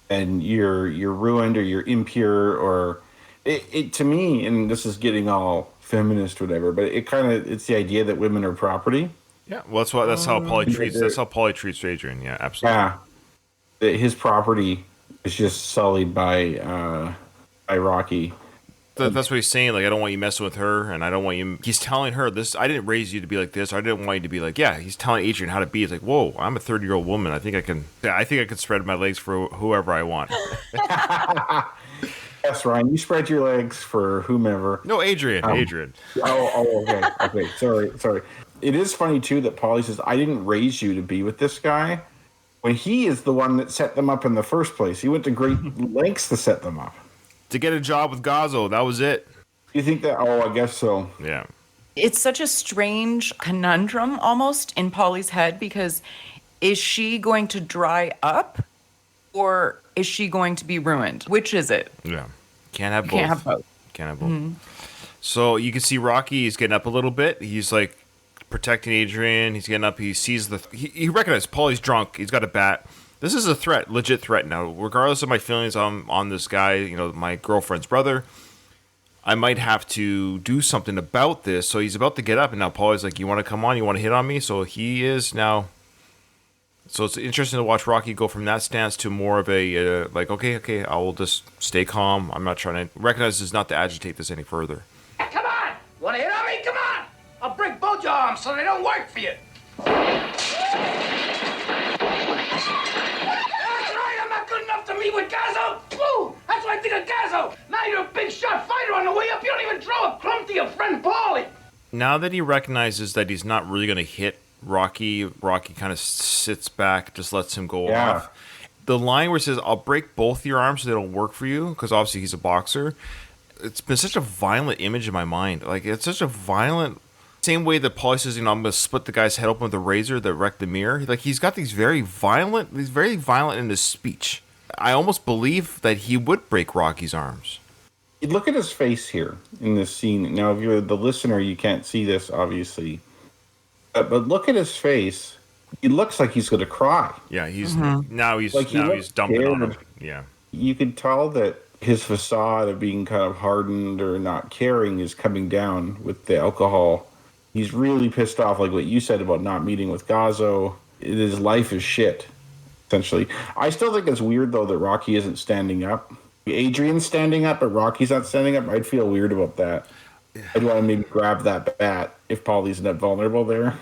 and you're ruined or you're impure or it to me, and this is getting all feminist or whatever, but it's the idea that women are property. Yeah, well, that's how Paulie treats. That's how Paulie treats Adrian. Yeah, absolutely. Yeah, that his property is just sullied by Rocky. That's what he's saying. Like, I don't want you messing with her, and I don't want you. He's telling her this. I didn't raise you to be like this. I didn't want you to be like. Yeah, he's telling Adrian how to be. He's like, whoa, I'm a 30-year-old woman. I think I can. Yeah, I think I can spread my legs for whoever I want. Yes, Ryan, you spread your legs for whomever. No, Adrian. Adrian. Okay. Sorry. It is funny too that Paulie says, "I didn't raise you to be with this guy," when he is the one that set them up in the first place. He went to great lengths to set them up. To get a job with Gazzo, that was it. You think that? Oh, I guess so. Yeah. It's such a strange conundrum almost in Paulie's head because is she going to dry up or is she going to be ruined? Which is it? Yeah. Can't have both. Can't have both. Can't have both. So you can see Rocky is getting up a little bit. He's like protecting Adrian. He's getting up. He sees he recognizes Paulie's drunk. He's got a bat. This is a threat, legit threat now. Regardless of my feelings on this guy, my girlfriend's brother, I might have to do something about this. So he's about to get up, and now Paulie's like, you want to come on? You want to hit on me? So he is now. So it's interesting to watch Rocky go from that stance to more of a, okay, I will just stay calm. I'm not trying to recognize this not to agitate this any further. Come on! Want to hit on me? Come on! I'll break both your arms so they don't work for you. Good enough to meet with Gazzo? Woo! That's what I think of Gazzo! Now you're a big shot fighter on the way up. You don't even throw a crumb to your friend Paulie. Now that he recognizes that he's not really going to hit Rocky kind of sits back, just lets him go off. The line where it says, I'll break both your arms so they don't work for you, because obviously he's a boxer. It's been such a violent image in my mind. Like, it's such a violent... Same way that Paulie says, I'm going to split the guy's head open with a razor that wrecked the mirror. Like, he's got these very violent in his speech. I almost believe that he would break Rocky's arms. You look at his face here in this scene. Now, if you're the listener, you can't see this, obviously. But look at his face. He looks like he's going to cry. Yeah, he's dumping on him. Yeah. You can tell that his facade of being kind of hardened or not caring is coming down with the alcohol. He's really pissed off, like what you said about not meeting with Gazzo. His life is shit, essentially. I still think it's weird, though, that Rocky isn't standing up. Adrian's standing up, but Rocky's not standing up. I'd feel weird about that. I'd want to maybe grab that bat if Paulie's not vulnerable there.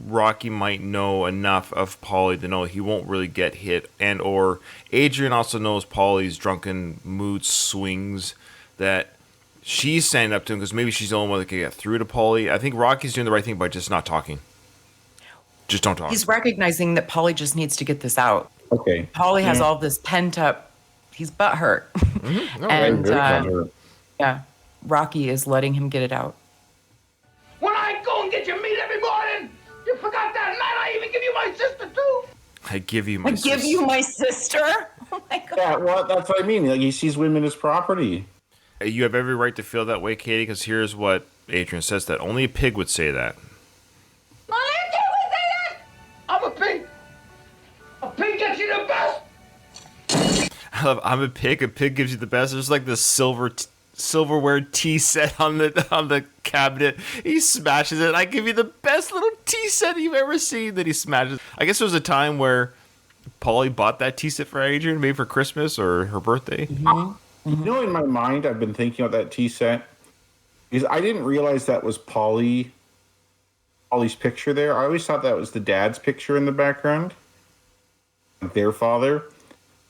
Rocky might know enough of Paulie to know he won't really get hit, and or Adrian also knows Paulie's drunken mood swings, that she's standing up to him because maybe she's the only one that can get through to Paulie. I think Rocky's doing the right thing by just not talking. Just don't talk. He's recognizing that Paulie just needs to get this out. Okay. Paulie has all this pent up. He's butthurt, No, and Very clever. yeah, Rocky is letting him get it out. When I go and get your meat every morning, you forgot that night I even give you my sister, too. I give you my I give you my sister. Oh my god. Yeah, well, that's what I mean. Like, he sees women as property. You have every right to feel that way, Katie, because here's what Adrian says, that only a pig would say that. My kid would say that. I'm a pig. A pig gets you the best. I love, I'm a pig. A pig gives you the best. There's like this silverware tea set on the cabinet. He smashes it. I give you the best little tea set you've ever seen. That he smashes. I guess there was a time where Paulie bought that tea set for Adrian, maybe for Christmas or her birthday. You know, in my mind, I've been thinking about that tea set because I didn't realize that was Paulie's picture there. I always thought that was the dad's picture in the background, like their father.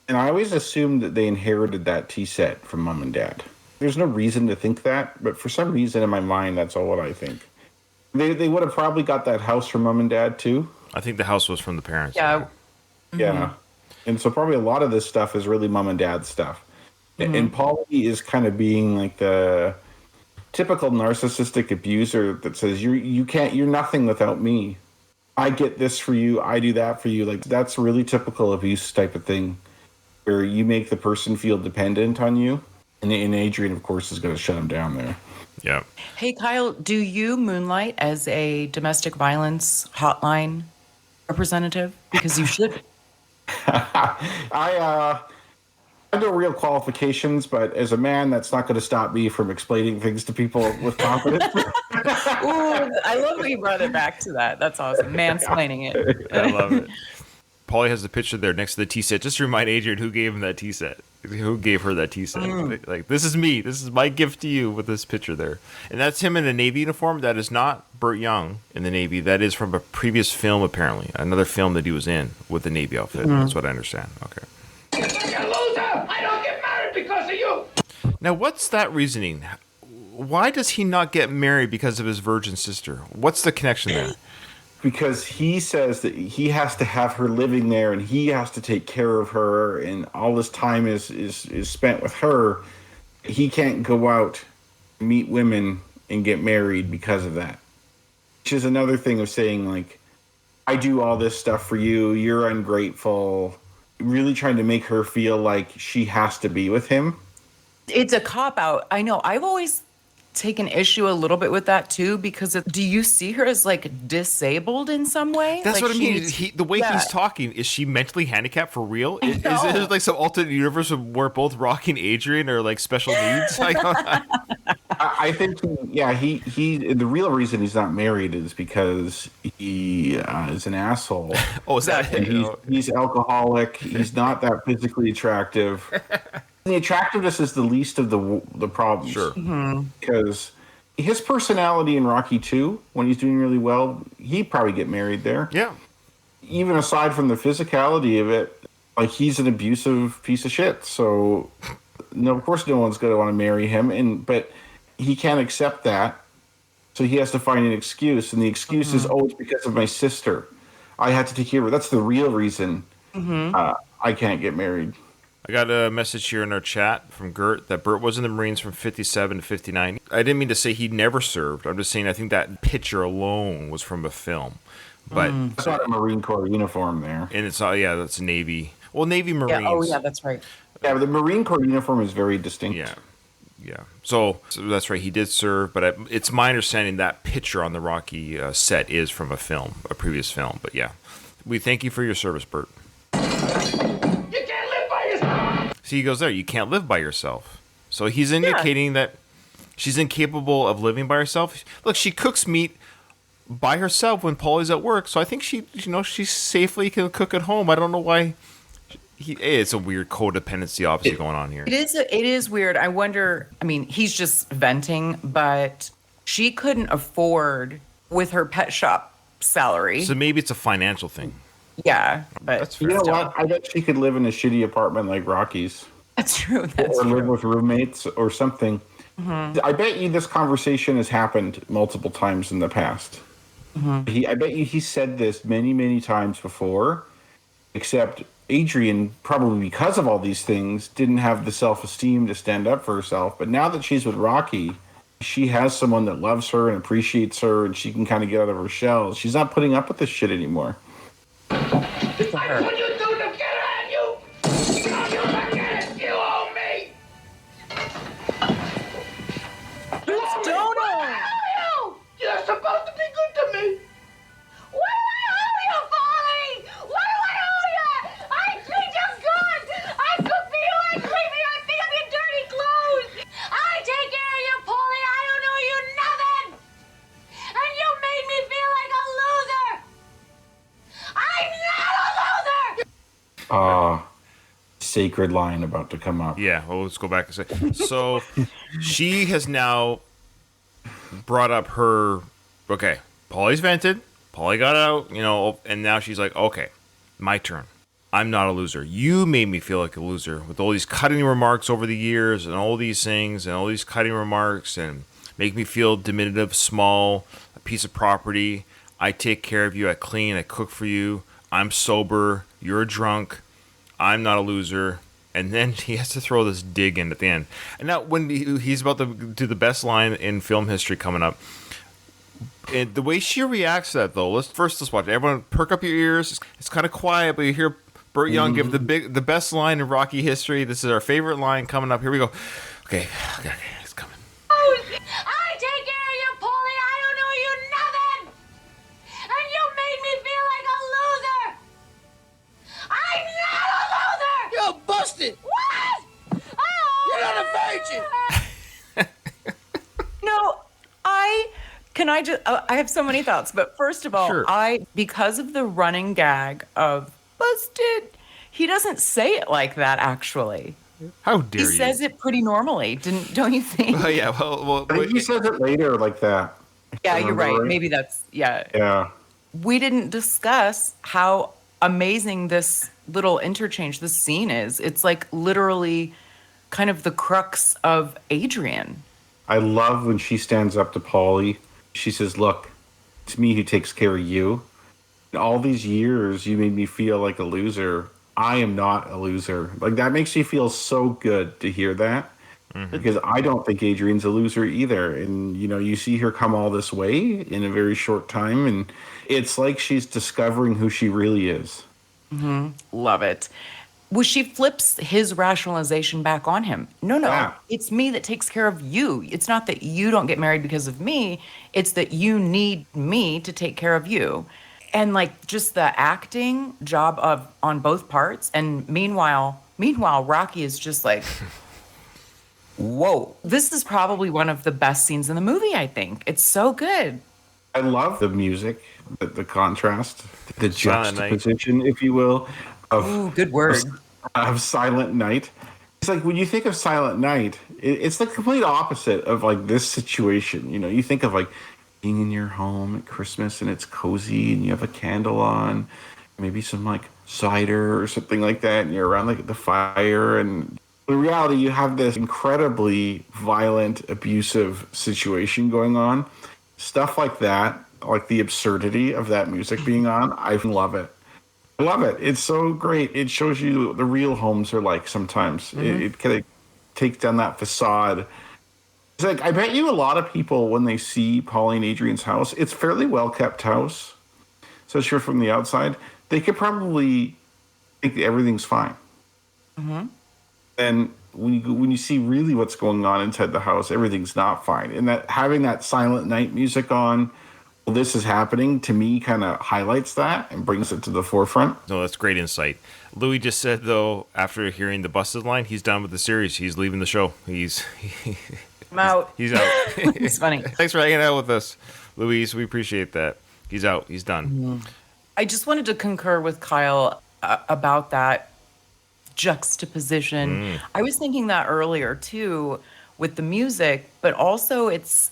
And I always assumed that they inherited that tea set from mom and dad. There's no reason to think that, but for some reason in my mind, that's all what I think. They would have probably got that house from mom and dad too. I think the house was from the parents. Yeah. Yeah. And so probably a lot of this stuff is really mom and dad's stuff. And Paulie is kind of being like the typical narcissistic abuser that says, you're nothing without me. I get this for you. I do that for you. Like, that's really typical abuse type of thing, where you make the person feel dependent on you. And Adrian, of course, is going to shut him down there. Yeah. Hey, Kyle, do you moonlight as a domestic violence hotline representative? Because you should. I have no real qualifications, but as a man, that's not going to stop me from explaining things to people with confidence. Ooh, I love that you brought it back to that. That's awesome. Mansplaining it. I love it. Paulie has the picture there next to the tea set. Just to remind Adrian who gave him that tea set. Who gave her that tea set. Like, this is me. This is my gift to you with this picture there. And that's him in a Navy uniform. That is not Burt Young in the Navy. That is from a previous film, apparently. Another film that he was in with the Navy outfit. That's what I understand. Okay. You loser! I don't get married because of you. Now, what's that reasoning? Why does he not get married because of his virgin sister? What's the connection there? Because he says that he has to have her living there and he has to take care of her, and all this time is spent with her. He can't go out, meet women, and get married because of that. Which is another thing of saying, like, I do all this stuff for you, you're ungrateful. Really trying to make her feel like she has to be with him. It's a cop out. I know. I've always taken issue a little bit with that too, because do you see her as like disabled in some way? That's like what I mean. The way he's talking, is she mentally handicapped for real? Is it like some alternate universe where both Rocky and Adrian are like special needs? I think, he the real reason he's not married is because he is an asshole. Oh, is that and he's alcoholic. He's not that physically attractive. The attractiveness is the least of the problems. Sure. Because his personality in Rocky 2, when he's doing really well, he'd probably get married there. Yeah. Even aside from the physicality of it, like, he's an abusive piece of shit. So, no, of course no one's going to want to marry him. But he can't accept that. So he has to find an excuse. And the excuse is, it's because of my sister. I had to take care of her. That's the real reason I can't get married. I got a message here in our chat from Gert that Burt was in the Marines from 57 to 59. I didn't mean to say he never served. I'm just saying I think that picture alone was from a film. But It's not a Marine Corps uniform there. And it's that's Navy. Well, Navy Marines. Yeah. Oh, yeah, that's right. Yeah, but the Marine Corps uniform is very distinct. Yeah. So that's right. He did serve, but it's my understanding that picture on the Rocky set is from a previous film. But yeah, we thank you for your service, Burt. See, he goes there. You can't live by yourself. So he's indicating that she's incapable of living by herself. Look, she cooks meat by herself when Paulie's at work. So I think she safely can cook at home. I don't know why. It's a weird codependency obviously going on here. It is weird. I wonder, I mean, he's just venting, but she couldn't afford with her pet shop salary. So maybe it's a financial thing. Yeah, but That's fair. You know what? I bet she could live in a shitty apartment like Rocky's. That's true. Or live with roommates or something. I bet you this conversation has happened multiple times in the past. I bet you he said this many, many times before, except Adrian, probably because of all these things, didn't have the self-esteem to stand up for herself. But now that she's with Rocky, she has someone that loves her and appreciates her, and she can kind of get out of her shell. She's not putting up with this shit anymore. What you do to get at you? You look at it, you owe me. It's Donald. You're supposed to be good to me. What do I owe you, Paulie? What do I owe you? I treat you good. I cook for you. I clean for you. I pick up your dirty clothes. I take care of you, Paulie. I don't owe you nothing. And you made me feel like a loser. I'm not a loser. Sacred line about to come up. Yeah, well, let's go back and say. So she has now brought up her, okay, Paulie's vented, Paulie got out, and now she's like, okay, my turn. I'm not a loser. You made me feel like a loser with all these cutting remarks over the years and all these things and all these cutting remarks and make me feel diminutive, small, a piece of property. I take care of you. I clean. I cook for you. I'm sober. You're drunk. I'm not a loser. And then he has to throw this dig in at the end. And now when he's about to do the best line in film history coming up, and the way she reacts to that, though, let's watch it. Everyone perk up your ears. It's kind of quiet, but you hear Burt Young give the best line in Rocky history. This is our favorite line coming up. Here we go. Okay, it's coming. I take care of you, Paulie. I don't owe you nothing. And you made me feel like a loser. I'm not a loser. You're busted. What? Oh. You're not a virgin. No, I have so many thoughts, but first of all, Sure. because of the running gag of busted, he doesn't say it like that actually. How dare you? He says it pretty normally, don't you think? Oh, yeah, well I think he says it later like that. Yeah, you're Remember, right. Maybe that's, yeah. Yeah. We didn't discuss how amazing this little interchange, this scene is. It's like literally kind of the crux of Adrian. I love when she stands up to Paulie. She says, look, it's me who takes care of you. In all these years, you made me feel like a loser. I am not a loser. Like, that makes me feel so good to hear that. Because I don't think Adrian's a loser either. And, you see her come all this way in a very short time. And it's like she's discovering who she really is. Love it. Well, she flips his rationalization back on him. No, Yeah. it's me that takes care of you. It's not that you don't get married because of me. It's that you need me to take care of you. And like just the acting job on both parts. And meanwhile, Rocky is just like, whoa. This is probably one of the best scenes in the movie, I think. It's so good. I love the music, the contrast, the Silent Night. juxtaposition, if you will, of Ooh, good word. of Silent Night. It's like when you think of Silent Night, it's the complete opposite of like this situation. You think of like being in your home at Christmas and it's cozy and you have a candle on, maybe some like cider or something like that, and you're around like the fire. And in reality, you have this incredibly violent, abusive situation going on. Stuff like that, like the absurdity of that music being on, I love it. I love it. It's so great. It shows you what the real homes are like sometimes. It kind of takes down that facade. It's like, I bet you a lot of people, when they see Paulie and Adrian's house, it's a fairly well-kept house. So sure, from the outside, they could probably think everything's fine. And when you see really what's going on inside the house, everything's not fine. And that having that Silent Night music on, well, this is happening, to me kind of highlights that and brings it to the forefront. No, that's great insight. Louis just said, though, after hearing the busted line, he's done with the series. He's leaving the show. I'm out. He's out. It's funny. Thanks for hanging out with us, Louise. We appreciate that. He's out. He's done. I just wanted to concur with Kyle about that juxtaposition. I was thinking that earlier too with the music, but also it's,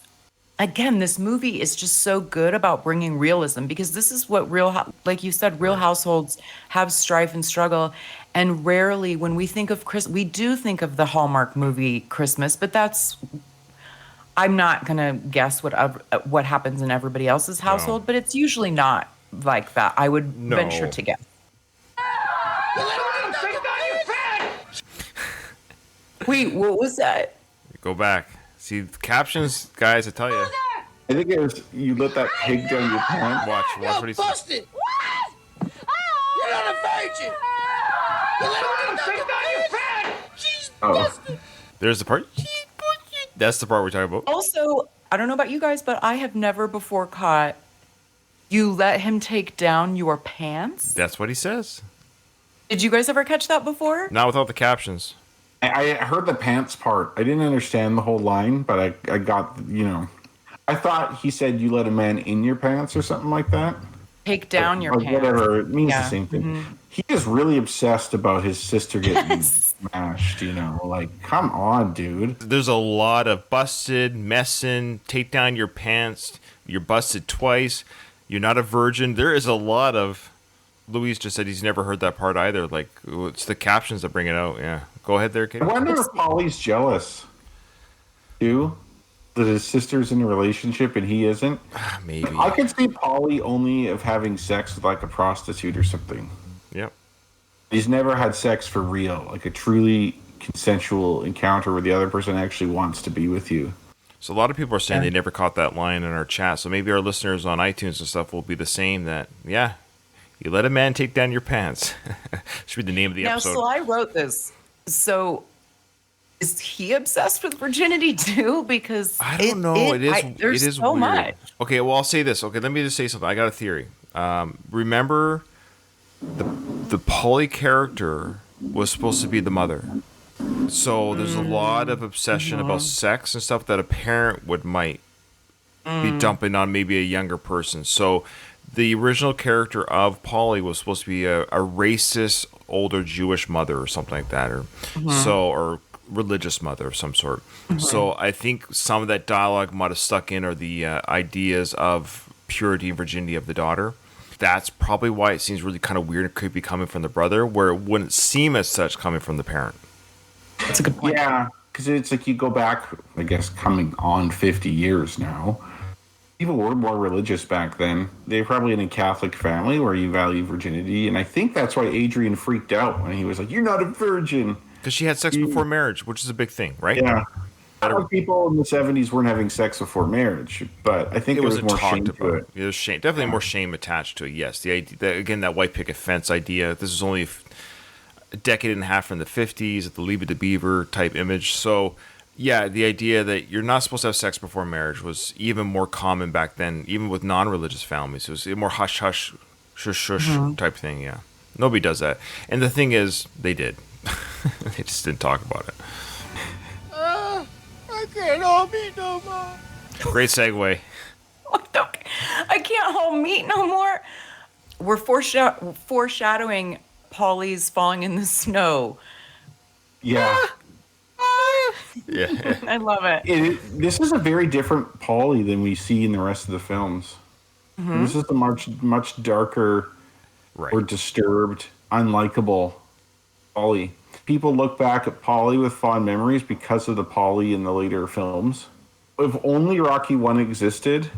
again, this movie is just so good about bringing realism, because this is what like you said, real households have strife and struggle. And rarely when we think of we do think of the Hallmark movie Christmas, but I'm not going to guess what happens in everybody else's household, but it's usually not like that. I would venture to guess. Wait, what was that? Go back. See the captions, guys. I tell you. I think it was you let that pig down your pants. Watch what he says. Busted! What? You're not a virgin! You let him down your pants! She's busted! There's the part. That's the part we're talking about. Also, I don't know about you guys, but I have never before caught you let him take down your pants. That's what he says. Did you guys ever catch that before? Not without the captions. I heard the pants part. I didn't understand the whole line, but I got, I thought he said you let a man in your pants or something like that. Take down your pants. Whatever. It means the same thing. He is really obsessed about his sister getting smashed, Like, come on, dude. There's a lot of busted, messing, take down your pants, you're busted twice, you're not a virgin. There is a lot of... Louise just said he's never heard that part either. Like, it's the captions that bring it out. Yeah. Go ahead there, Katie. I wonder if Paulie's jealous, too, that his sister's in a relationship and he isn't. Maybe. I could see Paulie only of having sex with, like, a prostitute or something. Yep. He's never had sex for real, like a truly consensual encounter where the other person actually wants to be with you. So a lot of people are saying they never caught that line in our chat. So maybe our listeners on iTunes and stuff will be the same, that, yeah, you let a man take down your pants. Should be the name of the episode. Now, so I wrote this. So is he obsessed with virginity too? Because I don't know. There's it is so weird. much. Okay, well, I'll say this. Okay, let me just say something. I got a theory. Remember, the Paulie character was supposed to be the mother. So there's a lot of obsession about sex and stuff that a parent might be dumping on maybe a younger person. So the original character of Paulie was supposed to be a racist older Jewish mother or something like that, or religious mother of some sort. So I think some of that dialogue might have stuck in, or the ideas of purity and virginity of the daughter. That's probably why it seems really kind of weird and creepy coming from the brother, where it wouldn't seem as such coming from the parent. That's a good point. Yeah, because it's like you go back, I guess, coming on 50 years now. People were more religious back then. They were probably in a Catholic family where you value virginity, and I think that's why Adrian freaked out when he was like, "You're not a virgin." Because she had sex before marriage, which is a big thing, right? Yeah. A lot of people in the 70s weren't having sex before marriage, but I think It there was wasn't more shame talked to about. it. It was shame, definitely more shame attached to it. Yes, the idea, again, that white picket fence idea. This is only a decade and a half from the 50s, the Leave It to Beaver type image. So, yeah, the idea that you're not supposed to have sex before marriage was even more common back then, even with non-religious families. It was a more hush hush, shush shush type thing. Yeah, nobody does that. And the thing is, they did. They just didn't talk about it. I can't hold me no more. Great segue. I can't hold meat no more. We're foreshadowing Paulie's falling in the snow. Yeah. Yeah. I love it. This is a very different Paulie than we see in the rest of the films. This is a much darker, Right. or disturbed, unlikable Paulie. People look back at Paulie with fond memories because of the Paulie in the later films. If only Rocky 1 existed,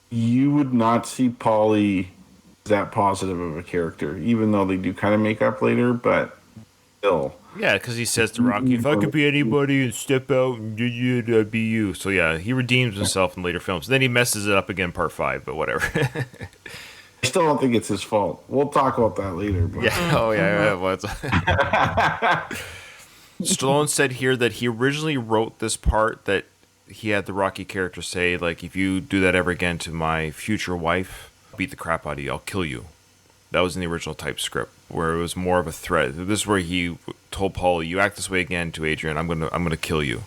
you would not see Paulie that positive of a character, even though they do kind of make up later, but still. Yeah, because he says to Rocky, if I could be anybody and step out and do you, I'd be you. So yeah, he redeems himself in later films. Then he messes it up again, part 5, but whatever. I still don't think it's his fault. We'll talk about that later. But. Yeah. Oh yeah. Well, Stallone said here that he originally wrote this part that he had the Rocky character say, like, if you do that ever again to my future wife, I'll beat the crap out of you. I'll kill you. That was in the original type script, where it was more of a threat. This is where he told Paulie, "You act this way again to Adrian, I'm gonna kill you."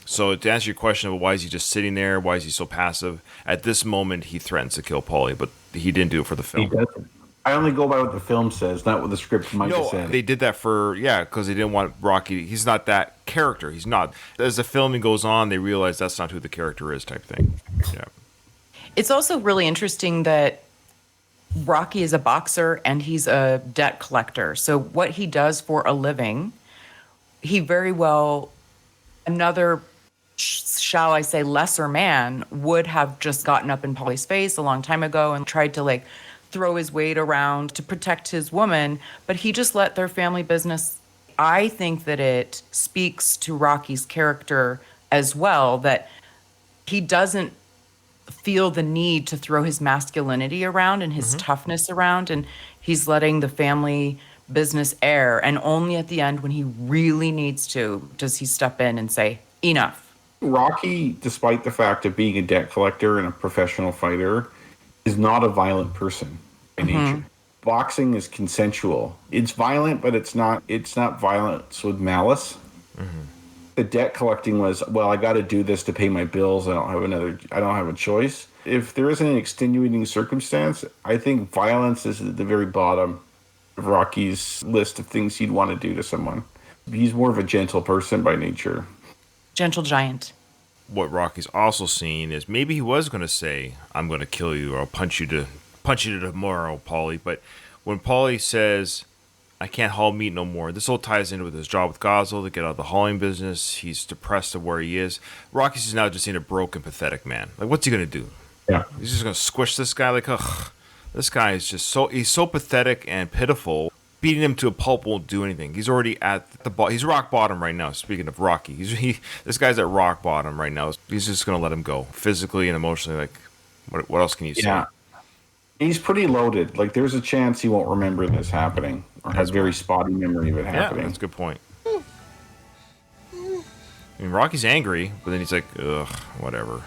So to answer your question of why is he just sitting there, why is he so passive? At this moment, he threatens to kill Paulie, but he didn't do it for the He film. doesn't. I only go by what the film says, not what the script might have No, said. they did that because they didn't want Rocky. He's not that character. He's not. As the filming goes on, they realize that's not who the character is, type thing. Yeah. It's also really interesting that Rocky is a boxer and he's a debt collector. So what he does for a living, he very well, another, shall I say, lesser man would have just gotten up in Paulie's face a long time ago and tried to like throw his weight around to protect his woman, but he just let their family business. I think that it speaks to Rocky's character as well, that he doesn't feel the need to throw his masculinity around and his toughness around, and he's letting the family business air, and only at the end when he really needs to does he step in and say enough. Rocky, despite the fact of being a debt collector and a professional fighter, is not a violent person by nature. Boxing is consensual. It's violent, but it's not violence with malice. The debt collecting was, well, I got to do this to pay my bills. I don't have a choice. If there isn't an extenuating circumstance, I think violence is at the very bottom of Rocky's list of things he'd want to do to someone. He's more of a gentle person by nature. Gentle giant. What Rocky's also seeing is maybe he was going to say, "I'm going to kill you," or "I'll punch you to tomorrow, Paulie." But when Paulie says, "I can't haul meat no more," this all ties in with his job with Gosel to get out of the hauling business. He's depressed of where he is. Rocky's is now just seeing a broken, pathetic man. Like, what's he going to do? Yeah. He's just going to squish this guy? Like, ugh. This guy is just he's so pathetic and pitiful. Beating him to a pulp won't do anything. He's already at the he's rock bottom right now. Speaking of Rocky, this guy's at rock bottom right now. He's just going to let him go physically and emotionally. Like, what else can you say? Yeah. He's pretty loaded. Like, there's a chance he won't remember this happening or has very spotty memory of it happening. Yeah, that's a good point. I mean, Rocky's angry, but then he's like, ugh, whatever.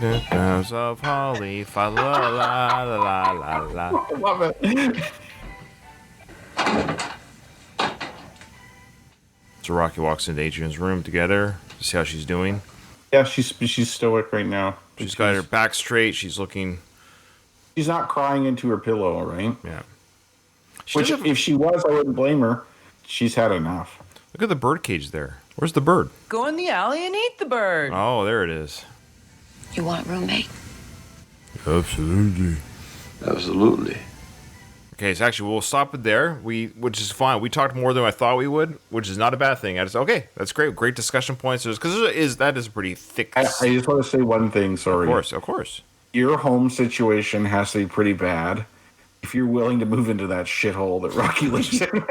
The bells of Holly, fa la la la la la. I love it. So Rocky walks into Adrian's room together to see how she's doing. Yeah, she's stoic right now. She's got her back straight. She's looking. She's not crying into her pillow, right? Yeah. Which, if she was, I wouldn't blame her. She's had enough. Look at the bird cage there. Where's the bird? Go in the alley and eat the bird. Oh, there it is. You want roommate? Absolutely. Absolutely. Okay, so actually we'll stop it there. Which is fine. We talked more than I thought we would, which is not a bad thing. I just that's great. Great discussion points. Because that is a pretty thick. I just want to say one thing. Sorry. Of course. Your home situation has to be pretty bad if you're willing to move into that shithole that Rocky lives in.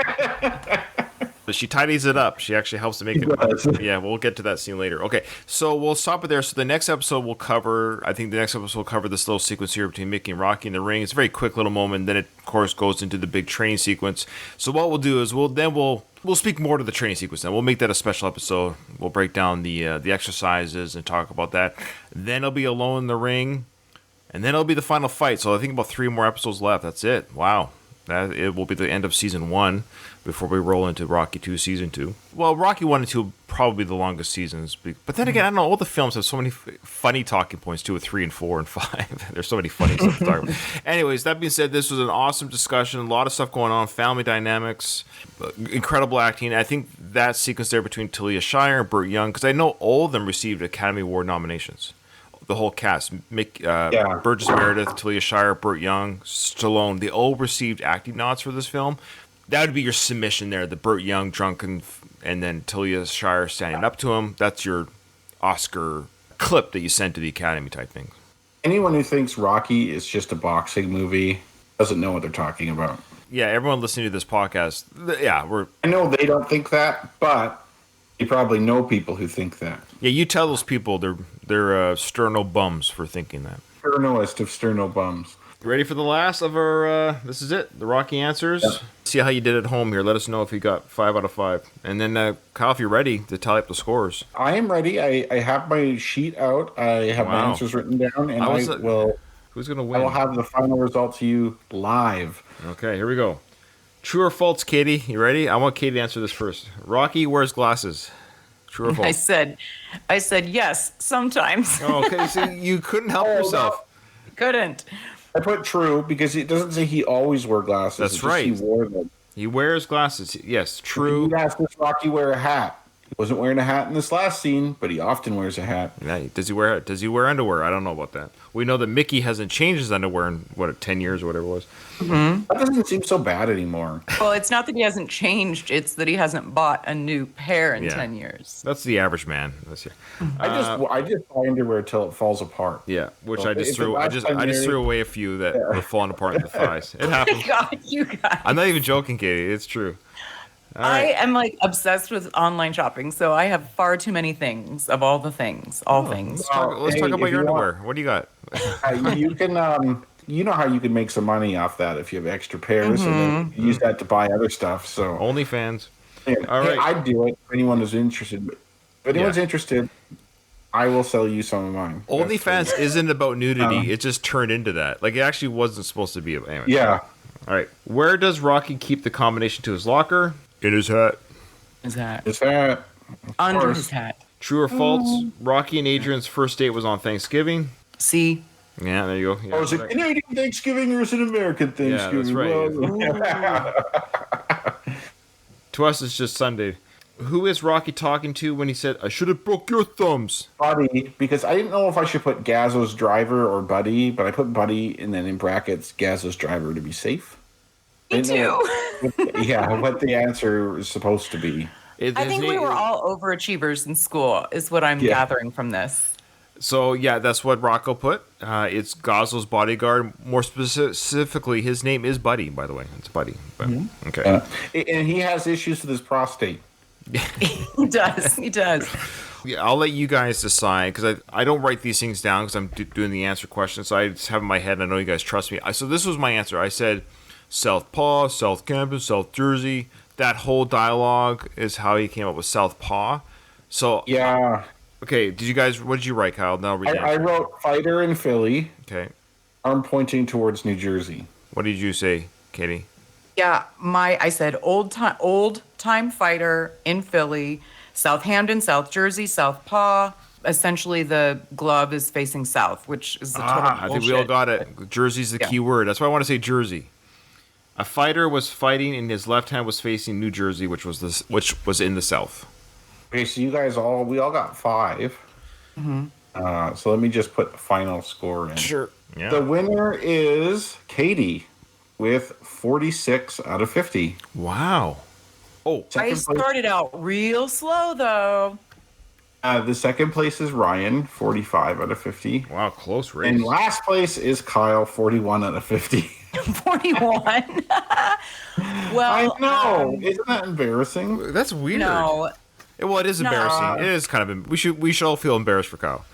But she tidies it up. She actually helps to make it. Yeah, we'll get to that scene later. Okay, so we'll stop it there. So the next episode will cover, I think the next episode will cover this little sequence here between Mickey and Rocky in the ring. It's a very quick little moment. Then it, of course, goes into the big training sequence. So what we'll do is we'll speak more to the training sequence. Then we'll make that a special episode. We'll break down the exercises and talk about that. Then it'll be Alone in the Ring, and then it'll be the final fight. So I think about 3 more episodes left. That's it. Wow. It will be the end of season 1 before we roll into Rocky 2 season 2. Well, Rocky 1 and 2 probably the longest seasons. But then again, I don't know, all the films have so many funny talking points too with 3 and 4 and 5. There's so many funny stuff to talk about. Anyways, that being said, this was an awesome discussion. A lot of stuff going on. Family dynamics. Incredible acting. I think that sequence there between Talia Shire and Burt Young, because I know all of them received Academy Award nominations. The whole cast, Burgess Meredith, Talia Shire, Burt Young, Stallone, they all received acting nods for this film. That would be your submission there, the Burt Young drunken, and then Talia Shire standing up to him. That's your Oscar clip that you send to the Academy type thing. Anyone who thinks Rocky is just a boxing movie doesn't know what they're talking about. Yeah, everyone listening to this podcast, I know they don't think that, but you probably know people who think that. Yeah, you tell those people they're sterno bums for thinking that. Sternoest of sterno bums. Ready for the last of our, this is it, the Rocky Answers. Yep. See how you did at home here. Let us know if you got 5 out of 5. And then, Kyle, if you're ready to tally up the scores. I am ready. I have my sheet out. I have my answers written down, and Who's going to win? I will have the final result to you live. Okay, here we go. True or false, Katie? You ready? I want Katie to answer this first. Rocky wears glasses. True or false? I said yes, sometimes. Oh, okay, so you couldn't help yourself. Couldn't. I put true because it doesn't say he always wore glasses. That's It's just right. He wore them. He wears glasses. Yes, true. You asked, does Rocky wear a hat? He wasn't wearing a hat in this last scene, but he often wears a hat. Yeah, does he wear underwear? I don't know about that. We know that Mickey hasn't changed his underwear in 10 years or whatever it was. That doesn't seem so bad anymore. Well, it's not that he hasn't changed; it's that he hasn't bought a new pair in Yeah. 10 years. That's the average man this year. I just buy underwear till it falls apart. Yeah, which So I just if threw. the I last just time you- threw away a few that were falling apart in the thighs. It happens. God, you guys. I'm not even joking, Katie. It's true. All I right. am like obsessed with online shopping, so I have far too many things of all the things, things. Let's Hey, talk if about your you want- underwear. What do you got? You can, you know how you can make some money off that if you have extra pairs, and then you use that to buy other stuff. So, OnlyFans. and, all hey, right. I'd do it if anyone is interested. If anyone's interested, I will sell you some of mine. OnlyFans isn't about nudity. It just turned into that. Like, it actually wasn't supposed to be. Anyway. Yeah. All right. Where does Rocky keep the combination to his locker? In his hat. Is that Is that under course. his hat? True or false? Rocky and Adrian's first date was on Thanksgiving. See, Yeah, there you go. Yeah, or is it right. Canadian Thanksgiving or is it American Yeah, Thanksgiving? that's right. To us, it's just Sunday. Who is Rocky talking to when he said, "I should have broke your thumbs"? Buddy, because I didn't know if I should put Gazzo's driver or Buddy, but I put Buddy and then in brackets Gazzo's driver to be safe. me too. What the answer is supposed to be. I think we were all overachievers in school, is what I'm gathering from this. So, yeah, that's what Rocco put. It's Gazzo's bodyguard. More specifically, his name is Buddy, by the way. It's Buddy. But, okay. And he has issues with his prostate. He does. He does. Yeah, I'll let you guys decide because I don't write these things down because I'm doing the answer question. So I just have it in my head. And I know you guys trust me. So this was my answer. I said Southpaw, South Campus, South Jersey. That whole dialogue is how he came up with Southpaw. So Yeah. okay, what did you write, Kyle? Now read the I answer. wrote fighter in Philly, Okay. arm pointing towards New Jersey. What did you say, Katie? Yeah, I said old time fighter in Philly, Southampton, South Jersey, Southpaw. Essentially, the glove is facing south, which is the total bullshit. I think we all got it. Jersey's the key word. That's why I want to say Jersey. A fighter was fighting, and his left hand was facing New Jersey, which was in the south. Okay, so we all got 5. So let me just put the final score in. Sure. Yeah. The winner is Katie with 46 out of 50. Wow. Oh, I started out real slow, though. The second place is Ryan, 45 out of 50. wow, close race. And last place is Kyle, 41 out of 50. 41. Well, I know. Isn't that embarrassing? That's weird. no. Well, it is No. embarrassing. It is kind of. We should all feel embarrassed for Kyle.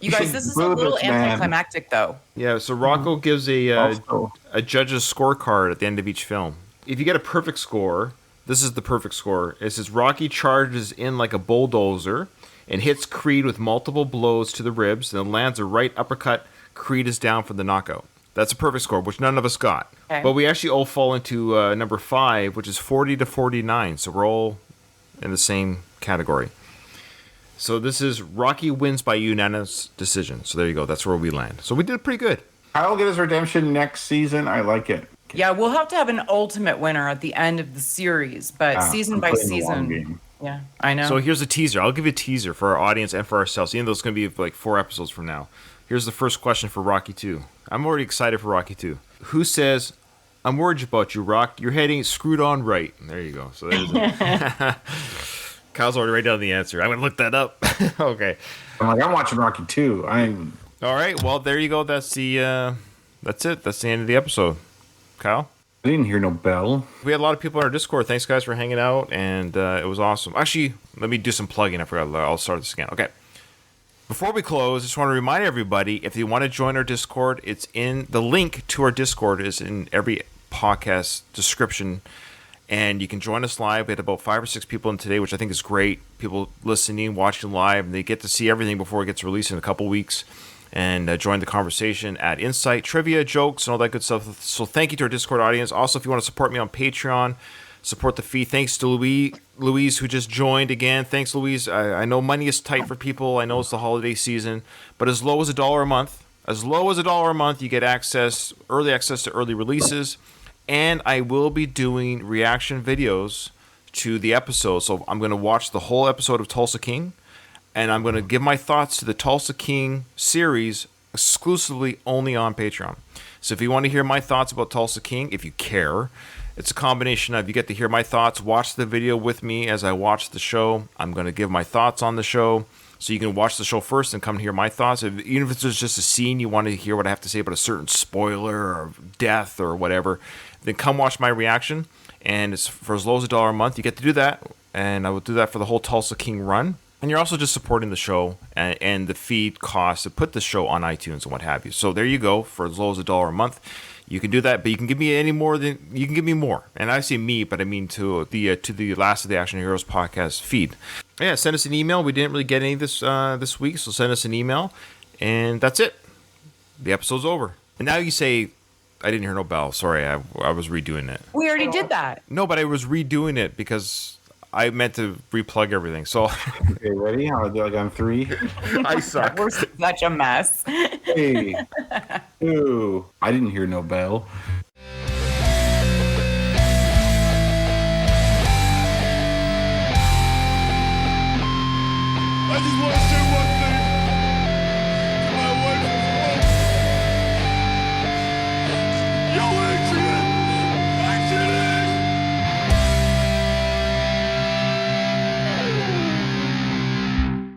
You guys, this is a boo little this man. anticlimactic, though. Yeah. So Rocco gives Also- a judge's scorecard at the end of each film. If you get a perfect score, this is the perfect score. It says Rocky charges in like a bulldozer and hits Creed with multiple blows to the ribs, and then lands a right uppercut. Creed is down for the knockout. That's a perfect score, which none of us got. Okay. But we actually all fall into number 5, which is 40 to 49. So we're all in the same category. So this is Rocky wins by unanimous decision. So there you go. That's where we land. So we did pretty good. Kyle will get his redemption next season. I like it. Yeah, we'll have to have an ultimate winner at the end of the series, but season I'm by playing the long season. game. Yeah, I know. So here's a teaser. I'll give you a teaser for our audience and for ourselves, even though it's going to be like 4 episodes from now. Here's the first question for Rocky 2. I'm already excited for Rocky 2. Who says, "I'm worried about you, Rock. You're heading screwed on right"? There you go. So there's it. Kyle's already written down the answer. I'm going to look that up. Okay. I'm watching Rocky 2. All right. Well, there you go. That's it. That's the end of the episode. Kyle? I didn't hear no bell. We had a lot of people on our Discord. Thanks, guys, for hanging out, and it was awesome. Actually, let me do some plugging. I forgot. I'll start this again. Okay. Before we close, I just want to remind everybody, if you want to join our Discord, the link to our Discord is in every podcast description, and you can join us live. We had about 5 or 6 people in today, which I think is great. People listening, watching live, and they get to see everything before it gets released in a couple weeks. and join the conversation, add insight, trivia, jokes, and all that good stuff. So thank you to our Discord audience. Also, if you want to support me on Patreon, support the feed. Thanks to Louise, who just joined again. Thanks, Louise. I know money is tight for people. I know it's the holiday season, but as low as $1 a month, you get early access to early releases, and I will be doing reaction videos to the episode. So I'm going to watch the whole episode of Tulsa King, and I'm going to give my thoughts to the Tulsa King series exclusively only on Patreon. So if you want to hear my thoughts about Tulsa King, if you care, it's a combination of you get to hear my thoughts, watch the video with me as I watch the show. I'm going to give my thoughts on the show. So you can watch the show first and come hear my thoughts. Even if it's just a scene you want to hear what I have to say about a certain spoiler or death or whatever, then come watch my reaction. And it's for as low as $1 a month. You get to do that. And I will do that for the whole Tulsa King run. And you're also just supporting the show and the feed costs to put the show on iTunes and what have you. So there you go. For as low as $1 a month, you can do that. But you can give me any more than you can give me more. And I say me, but I mean to the Last of the Action Heroes podcast feed. Yeah, send us an email. We didn't really get any this week, so send us an email, and that's it. The episode's over. And now you say, I didn't hear no bell. Sorry, I was redoing it. We already did that. No, but I was redoing it because I meant to replug everything. So Okay, ready? I'll do like on 3. I suck. We're such a mess. 3, 2. I didn't hear no bell. I just want to